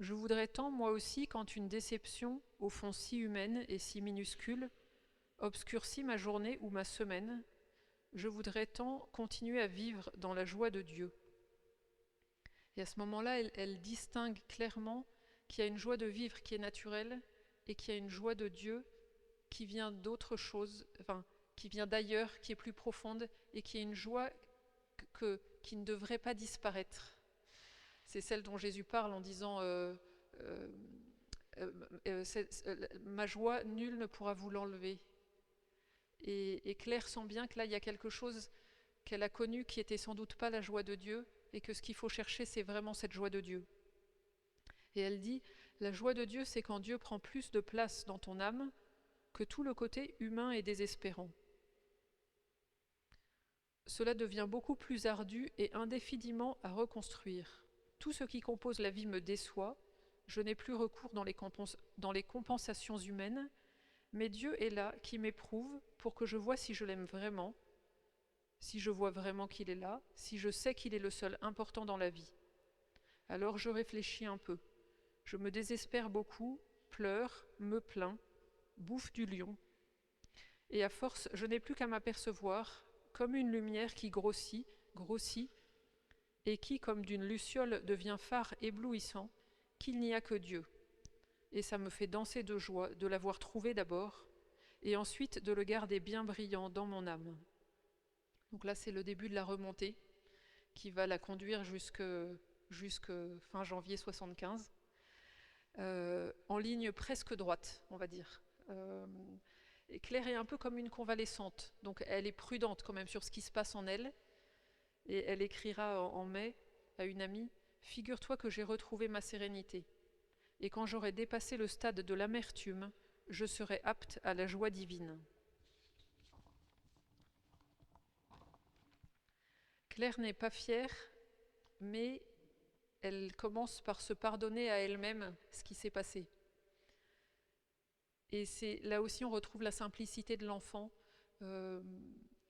Speaker 1: Je voudrais tant, moi aussi, quand une déception, au fond si humaine et si minuscule, obscurcit ma journée ou ma semaine, je voudrais tant continuer à vivre dans la joie de Dieu. Et à ce moment-là, elle distingue clairement qu'il y a une joie de vivre qui est naturelle et qu'il y a une joie de Dieu qui vient d'autre chose, enfin, qui vient d'ailleurs, qui est plus profonde et qui est une joie qui ne devrait pas disparaître. C'est celle dont Jésus parle en disant ma joie, nul ne pourra vous l'enlever. Et Claire sent bien que là, il y a quelque chose qu'elle a connu qui était sans doute pas la joie de Dieu et que ce qu'il faut chercher, c'est vraiment cette joie de Dieu. Et elle dit, la joie de Dieu, c'est quand Dieu prend plus de place dans ton âme que tout le côté humain et désespérant. Cela devient beaucoup plus ardu et indéfiniment à reconstruire. Tout ce qui compose la vie me déçoit, je n'ai plus recours dans les compensations humaines, mais Dieu est là qui m'éprouve pour que je voie si je l'aime vraiment, si je vois vraiment qu'il est là, si je sais qu'il est le seul important dans la vie. Alors je réfléchis un peu. Je me désespère beaucoup, pleure, me plains, bouffe du lion. Et à force, je n'ai plus qu'à m'apercevoir, comme une lumière qui grossit, et qui, comme d'une luciole, devient phare éblouissant, qu'il n'y a que Dieu. Et ça me fait danser de joie de l'avoir trouvé d'abord, et ensuite de le garder bien brillant dans mon âme. Donc là, c'est le début de la remontée qui va la conduire jusque fin janvier 75, en ligne presque droite, on va dire. Et Claire est un peu comme une convalescente, donc elle est prudente quand même sur ce qui se passe en elle, et elle écrira en mai à une amie « Figure-toi que j'ai retrouvé ma sérénité, et quand j'aurai dépassé le stade de l'amertume, je serai apte à la joie divine. » Claire n'est pas fière, mais elle commence par se pardonner à elle-même ce qui s'est passé. Et là aussi on retrouve la simplicité de l'enfant.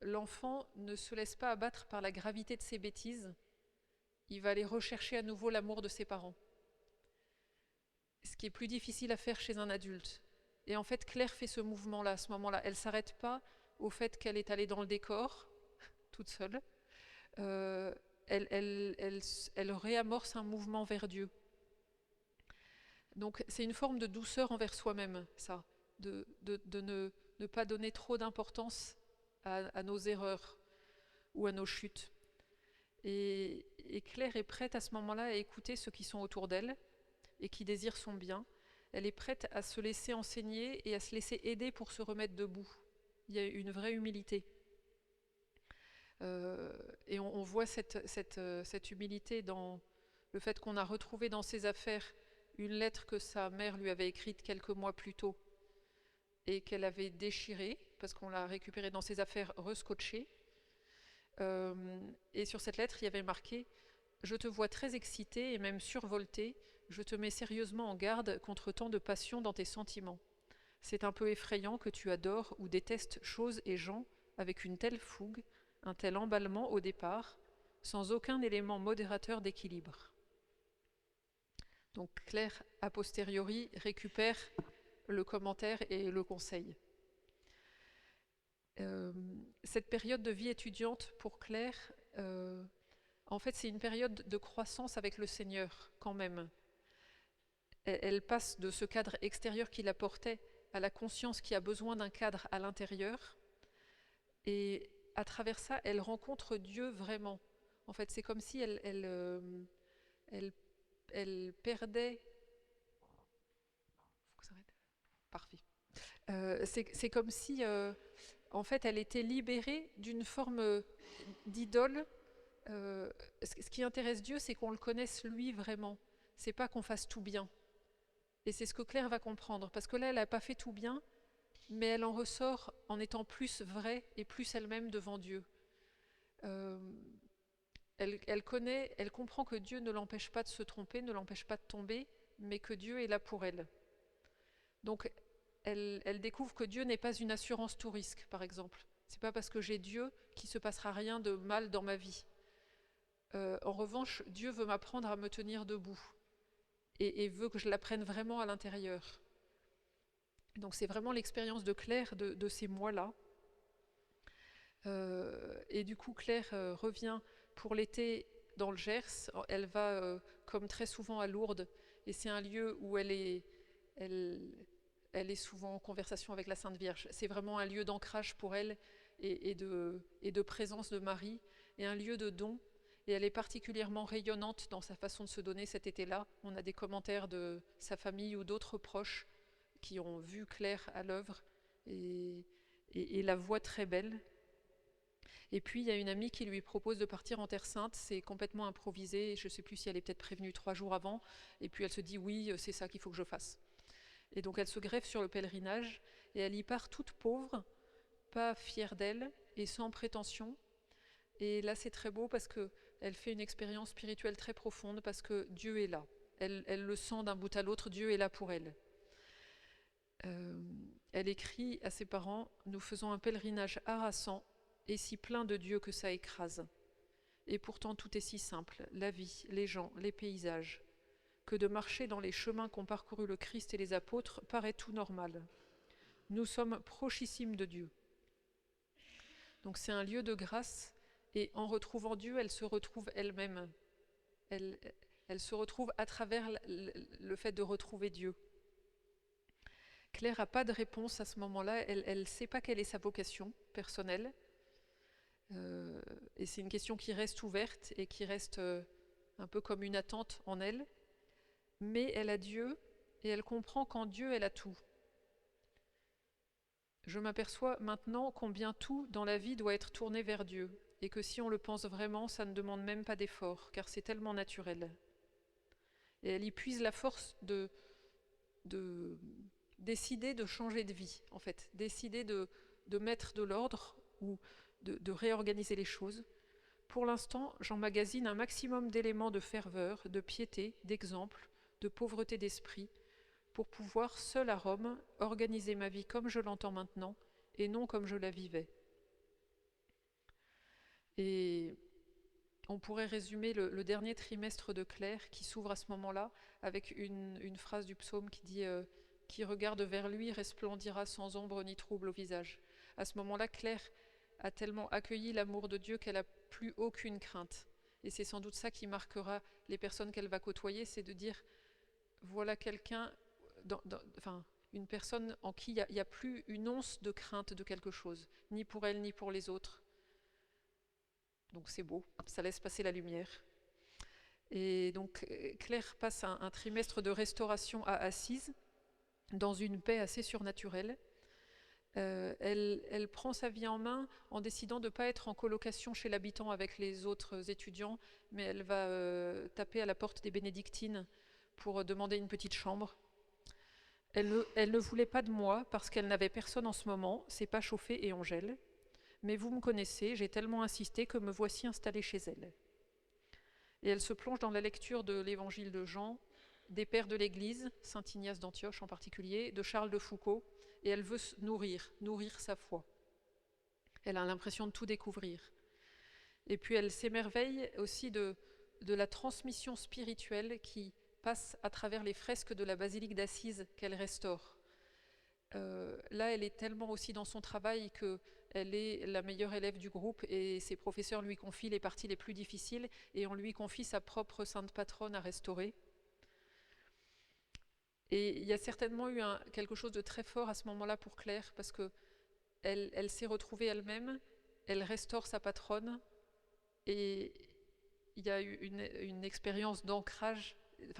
Speaker 1: L'enfant ne se laisse pas abattre par la gravité de ses bêtises, il va aller rechercher à nouveau l'amour de ses parents. Ce qui est plus difficile à faire chez un adulte. Et en fait, Claire fait ce mouvement-là, à ce moment-là. Elle ne s'arrête pas au fait qu'elle est allée dans le décor, toute seule. Elle réamorce un mouvement vers Dieu. Donc c'est une forme de douceur envers soi-même, ça, de ne pas donner trop d'importance à nos erreurs ou à nos chutes. Et Claire est prête à ce moment-là à écouter ceux qui sont autour d'elle et qui désirent son bien. Elle est prête à se laisser enseigner et à se laisser aider pour se remettre debout. Il y a une vraie humilité. Et on voit cette humilité dans le fait qu'on a retrouvé dans ses affaires une lettre que sa mère lui avait écrite quelques mois plus tôt et qu'elle avait déchirée parce qu'on l'a récupérée dans ses affaires rescotchée. Et sur cette lettre, il y avait marqué « Je te vois très excitée et même survoltée, je te mets sérieusement en garde contre tant de passion dans tes sentiments. C'est un peu effrayant que tu adores ou détestes choses et gens avec une telle fougue, un tel emballement au départ, sans aucun élément modérateur d'équilibre. » Donc Claire, a posteriori, récupère le commentaire et le conseil. Cette période de vie étudiante pour Claire, en fait, c'est une période de croissance avec le Seigneur, quand même. Elle passe de ce cadre extérieur qui la portait à la conscience qui a besoin d'un cadre à l'intérieur. Et à travers ça, elle rencontre Dieu vraiment. En fait, c'est comme si elle perdait... Faut que ça arrête. Parfait. C'est comme si, en fait, elle était libérée d'une forme d'idole. Ce qui intéresse Dieu, c'est qu'on le connaisse lui vraiment. C'est pas qu'on fasse tout bien. Et c'est ce que Claire va comprendre, parce que là, elle n'a pas fait tout bien, mais elle en ressort en étant plus vraie et plus elle-même devant Dieu. Elle comprend que Dieu ne l'empêche pas de se tromper, ne l'empêche pas de tomber, mais que Dieu est là pour elle. Donc, elle découvre que Dieu n'est pas une assurance tout risque, par exemple. C'est pas parce que j'ai Dieu qu'il se passera rien de mal dans ma vie. En revanche, Dieu veut m'apprendre à me tenir debout et veut que je l'apprenne vraiment à l'intérieur. Donc c'est vraiment l'expérience de Claire de ces mois-là. Et du coup, Claire revient pour l'été dans le Gers. Elle va, comme très souvent, à Lourdes, et c'est un lieu où elle est souvent en conversation avec la Sainte Vierge. C'est vraiment un lieu d'ancrage pour elle et de présence de Marie, et un lieu de don. Et elle est particulièrement rayonnante dans sa façon de se donner cet été-là. On a des commentaires de sa famille ou d'autres proches qui ont vu Claire à l'œuvre et la voient très belle. Et puis il y a une amie qui lui propose de partir en Terre Sainte. C'est complètement improvisé. Je ne sais plus si elle est peut-être prévenue 3 jours avant. Et puis elle se dit oui, c'est ça qu'il faut que je fasse. Et donc elle se greffe sur le pèlerinage et elle y part toute pauvre, pas fière d'elle et sans prétention. Et là c'est très beau parce qu'elle fait une expérience spirituelle très profonde parce que Dieu est là. Elle le sent d'un bout à l'autre, Dieu est là pour elle. Elle écrit à ses parents « Nous faisons un pèlerinage harassant et si plein de Dieu que ça écrase. Et pourtant tout est si simple, la vie, les gens, les paysages, que de marcher dans les chemins qu'ont parcouru le Christ et les apôtres paraît tout normal. Nous sommes prochissimes de Dieu. » Donc c'est un lieu de grâce, et en retrouvant Dieu, elle se retrouve elle-même. Elle se retrouve à travers le fait de retrouver Dieu. Claire n'a pas de réponse à ce moment-là, elle ne sait pas quelle est sa vocation personnelle. Et c'est une question qui reste ouverte et qui reste un peu comme une attente en elle. Mais elle a Dieu et elle comprend qu'en Dieu, elle a tout. Je m'aperçois maintenant combien tout dans la vie doit être tourné vers Dieu et que si on le pense vraiment, ça ne demande même pas d'effort, car c'est tellement naturel. Et elle y puise la force de décider de changer de vie, en fait, décider de mettre de l'ordre ou de réorganiser les choses. Pour l'instant, j'emmagasine un maximum d'éléments de ferveur, de piété, d'exemple, de pauvreté d'esprit, pour pouvoir, seule à Rome, organiser ma vie comme je l'entends maintenant, et non comme je la vivais. Et on pourrait résumer le dernier trimestre de Claire, qui s'ouvre à ce moment-là, avec une phrase du psaume qui dit « Qui regarde vers lui resplendira sans ombre ni trouble au visage ». À ce moment-là, Claire a tellement accueilli l'amour de Dieu qu'elle n'a plus aucune crainte. Et c'est sans doute ça qui marquera les personnes qu'elle va côtoyer, c'est de dire « Voilà quelqu'un, une personne en qui il n'y a plus une once de crainte de quelque chose, ni pour elle, ni pour les autres. » Donc c'est beau, ça laisse passer la lumière. Et donc Claire passe un trimestre de restauration à Assise, dans une paix assez surnaturelle. Elle prend sa vie en main en décidant de ne pas être en colocation chez l'habitant avec les autres étudiants, mais elle va taper à la porte des bénédictines pour demander une petite chambre. Elle ne voulait pas de moi parce qu'elle n'avait personne en ce moment, c'est pas chauffé et on gèle. Mais vous me connaissez, j'ai tellement insisté que me voici installée chez elle. Et elle se plonge dans la lecture de l'évangile de Jean, des pères de l'Église, saint Ignace d'Antioche en particulier, de Charles de Foucault, et elle veut nourrir sa foi. Elle a l'impression de tout découvrir. Et puis elle s'émerveille aussi de la transmission spirituelle qui passe à travers les fresques de la basilique d'Assise qu'elle restaure. Là, elle est tellement aussi dans son travail qu'elle est la meilleure élève du groupe et ses professeurs lui confient les parties les plus difficiles et on lui confie sa propre sainte patronne à restaurer. Et il y a certainement eu quelque chose de très fort à ce moment-là pour Claire parce qu'elle s'est retrouvée elle-même, elle restaure sa patronne et il y a eu une expérience d'ancrage,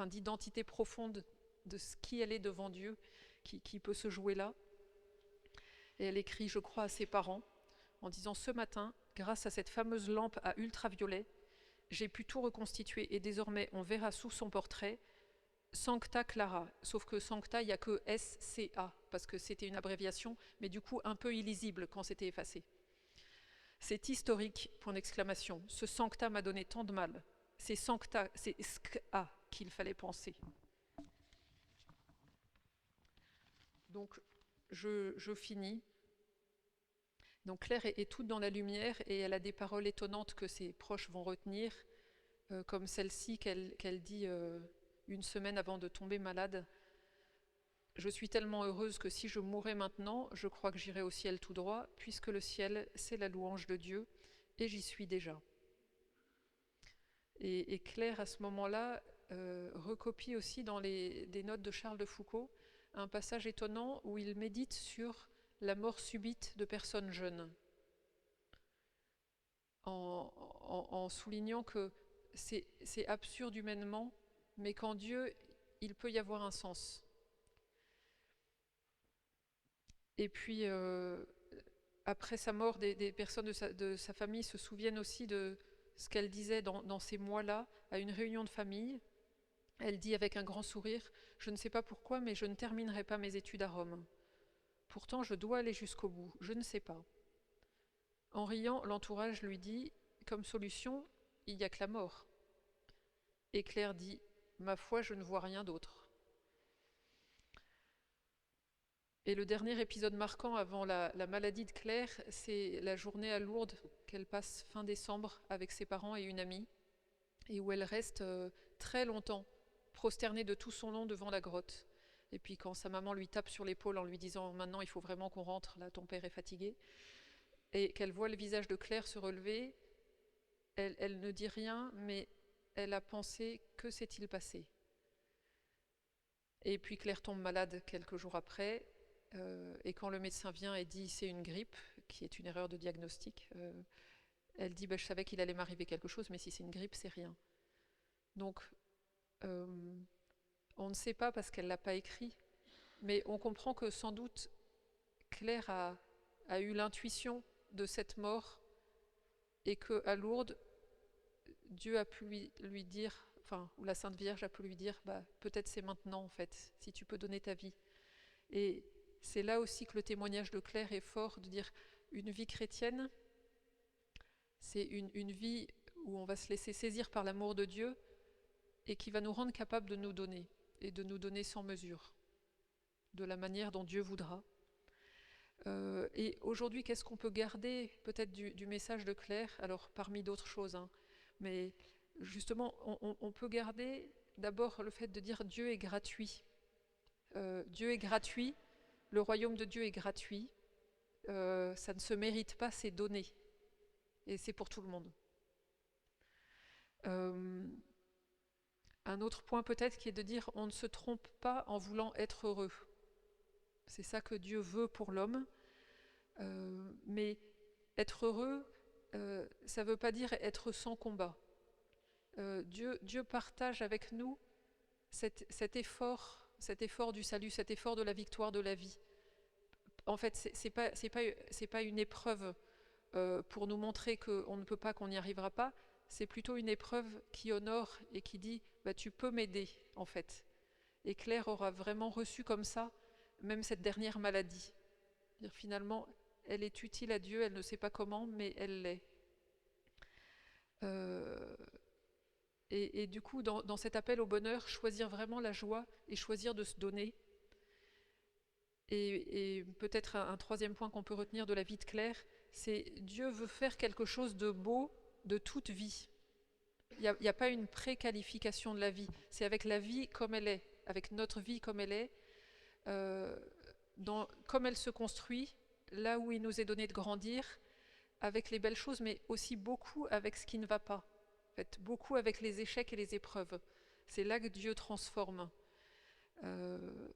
Speaker 1: d'identité profonde de qui elle est devant Dieu qui peut se jouer là. Et elle écrit, je crois, à ses parents en disant « Ce matin, grâce à cette fameuse lampe à ultraviolet, j'ai pu tout reconstituer et désormais on verra sous son portrait Sancta Clara », sauf que Sancta, il n'y a que SCA, parce que c'était une abréviation, mais du coup un peu illisible quand c'était effacé. C'est historique, point d'exclamation. Ce Sancta m'a donné tant de mal. C'est Sancta, c'est SCA qu'il fallait penser. Donc, je finis. Donc Claire est toute dans la lumière et elle a des paroles étonnantes que ses proches vont retenir, comme celle-ci qu'elle dit une semaine avant de tomber malade. Je suis tellement heureuse que si je mourais maintenant, je crois que j'irais au ciel tout droit, puisque le ciel, c'est la louange de Dieu, et j'y suis déjà. Et Claire, à ce moment-là, recopie aussi dans des notes de Charles de Foucault un passage étonnant où il médite sur la mort subite de personnes jeunes, en soulignant que c'est absurde humainement, mais qu'en Dieu, il peut y avoir un sens. Et puis, après sa mort, des personnes de sa famille se souviennent aussi de ce qu'elle disait dans ces mois-là à une réunion de famille. Elle dit avec un grand sourire, « Je ne sais pas pourquoi, mais je ne terminerai pas mes études à Rome. Pourtant, je dois aller jusqu'au bout, je ne sais pas. » En riant, l'entourage lui dit, comme solution, il n'y a que la mort. Et Claire dit, ma foi, je ne vois rien d'autre. Et le dernier épisode marquant avant la maladie de Claire, c'est la journée à Lourdes qu'elle passe fin décembre avec ses parents et une amie, et où elle reste très longtemps, prosternée de tout son long devant la grotte. Et puis quand sa maman lui tape sur l'épaule en lui disant « Maintenant, il faut vraiment qu'on rentre, là, ton père est fatigué », et qu'elle voit le visage de Claire se relever, elle ne dit rien, mais elle a pensé « Que s'est-il passé ?» Et puis Claire tombe malade quelques jours après, et quand le médecin vient et dit « C'est une grippe », qui est une erreur de diagnostic, elle dit je savais qu'il allait m'arriver quelque chose, mais si c'est une grippe, c'est rien. Donc, on ne sait pas parce qu'elle ne l'a pas écrit, mais on comprend que sans doute Claire a eu l'intuition de cette mort et qu'à Lourdes, Dieu a pu lui dire, enfin, ou la Sainte Vierge a pu lui dire, peut-être c'est maintenant en fait, si tu peux donner ta vie. Et c'est là aussi que le témoignage de Claire est fort, de dire une vie chrétienne, c'est une vie où on va se laisser saisir par l'amour de Dieu et qui va nous rendre capables de nous donner, et de nous donner sans mesure, de la manière dont Dieu voudra. Et aujourd'hui, qu'est-ce qu'on peut garder peut-être du message de Claire? Alors, parmi d'autres choses, mais justement, on peut garder d'abord le fait de dire Dieu est gratuit. Dieu est gratuit, le royaume de Dieu est gratuit, ça ne se mérite pas, c'est donné. Et c'est pour tout le monde. Un autre point peut-être qui est de dire on ne se trompe pas en voulant être heureux. C'est ça que Dieu veut pour l'homme. Mais être heureux, ça ne veut pas dire être sans combat. Dieu partage avec nous cet effort du salut, cet effort de la victoire de la vie. En fait, c'est pas une épreuve pour nous montrer qu'on ne peut pas, qu'on n'y arrivera pas. C'est plutôt une épreuve qui honore et qui dit tu peux m'aider en fait. Et Claire aura vraiment reçu comme ça même cette dernière maladie. Finalement, elle est utile à Dieu, elle ne sait pas comment, mais elle l'est. Et du coup, dans cet appel au bonheur, choisir vraiment la joie et choisir de se donner. Et peut-être un troisième point qu'on peut retenir de la vie de Claire, c'est Dieu veut faire quelque chose de beau de toute vie. Il n'y a pas une préqualification de la vie, c'est avec la vie comme elle est, avec notre vie comme elle est, comme elle se construit, là où il nous est donné de grandir, avec les belles choses, mais aussi beaucoup avec ce qui ne va pas. En fait, beaucoup avec les échecs et les épreuves. C'est là que Dieu transforme.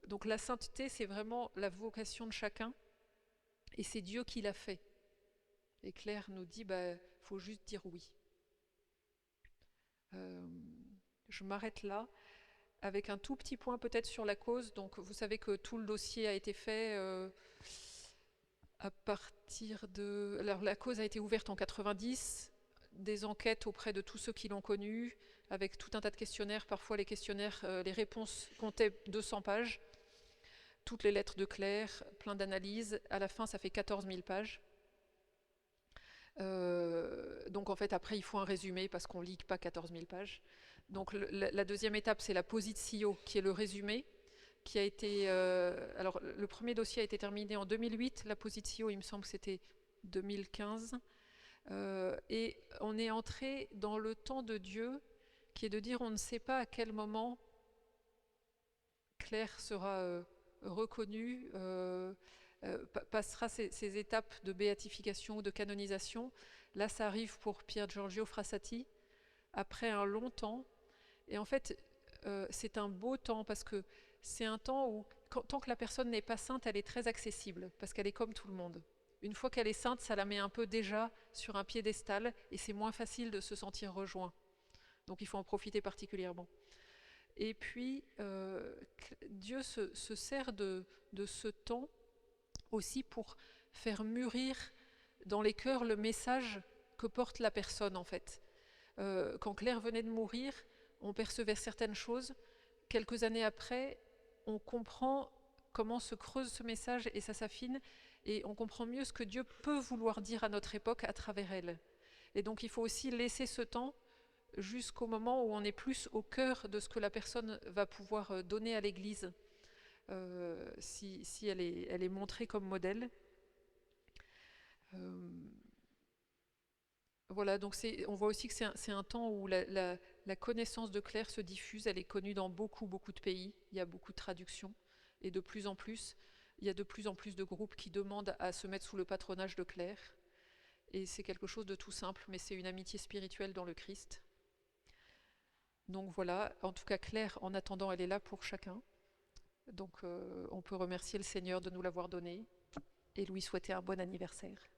Speaker 1: Donc la sainteté, c'est vraiment la vocation de chacun, et c'est Dieu qui l'a fait. Et Claire nous dit, faut juste dire oui. Je m'arrête là, avec un tout petit point peut-être sur la cause. Donc vous savez que tout le dossier a été fait à partir de... Alors la cause a été ouverte en 90, des enquêtes auprès de tous ceux qui l'ont connue, avec tout un tas de questionnaires. Parfois les questionnaires, les réponses comptaient 200 pages. Toutes les lettres de Claire, plein d'analyses. À la fin, ça fait 14 000 pages. Donc en fait, après, il faut un résumé parce qu'on ne lit pas 14 000 pages. Donc la deuxième étape, c'est la positio, qui est le résumé. qui a été... alors, le premier dossier a été terminé en 2008, la positio, il me semble que c'était 2015. Et on est entré dans le temps de Dieu, qui est de dire on ne sait pas à quel moment Claire sera reconnue, passera ces étapes de béatification ou de canonisation. Là, ça arrive pour Pier Giorgio Frassati, après un long temps. Et en fait, c'est un beau temps, parce que c'est un temps où, tant que la personne n'est pas sainte, elle est très accessible, parce qu'elle est comme tout le monde. Une fois qu'elle est sainte, ça la met un peu déjà sur un piédestal, et c'est moins facile de se sentir rejoint. Donc il faut en profiter particulièrement. Et puis, Dieu se sert de ce temps aussi pour faire mûrir dans les cœurs le message que porte la personne, en fait. Quand Claire venait de mourir, on percevait certaines choses. Quelques années après, on comprend comment se creuse ce message et ça s'affine, et on comprend mieux ce que Dieu peut vouloir dire à notre époque à travers elle. Et donc il faut aussi laisser ce temps jusqu'au moment où on est plus au cœur de ce que la personne va pouvoir donner à l'Église, si elle est montrée comme modèle. Voilà, donc on voit aussi que c'est un temps où la connaissance de Claire se diffuse, elle est connue dans beaucoup, beaucoup de pays, il y a beaucoup de traductions, et de plus en plus, il y a de plus en plus de groupes qui demandent à se mettre sous le patronage de Claire, et c'est quelque chose de tout simple, mais c'est une amitié spirituelle dans le Christ. Donc voilà, en tout cas Claire, en attendant, elle est là pour chacun, donc on peut remercier le Seigneur de nous l'avoir donnée, et lui souhaiter un bon anniversaire.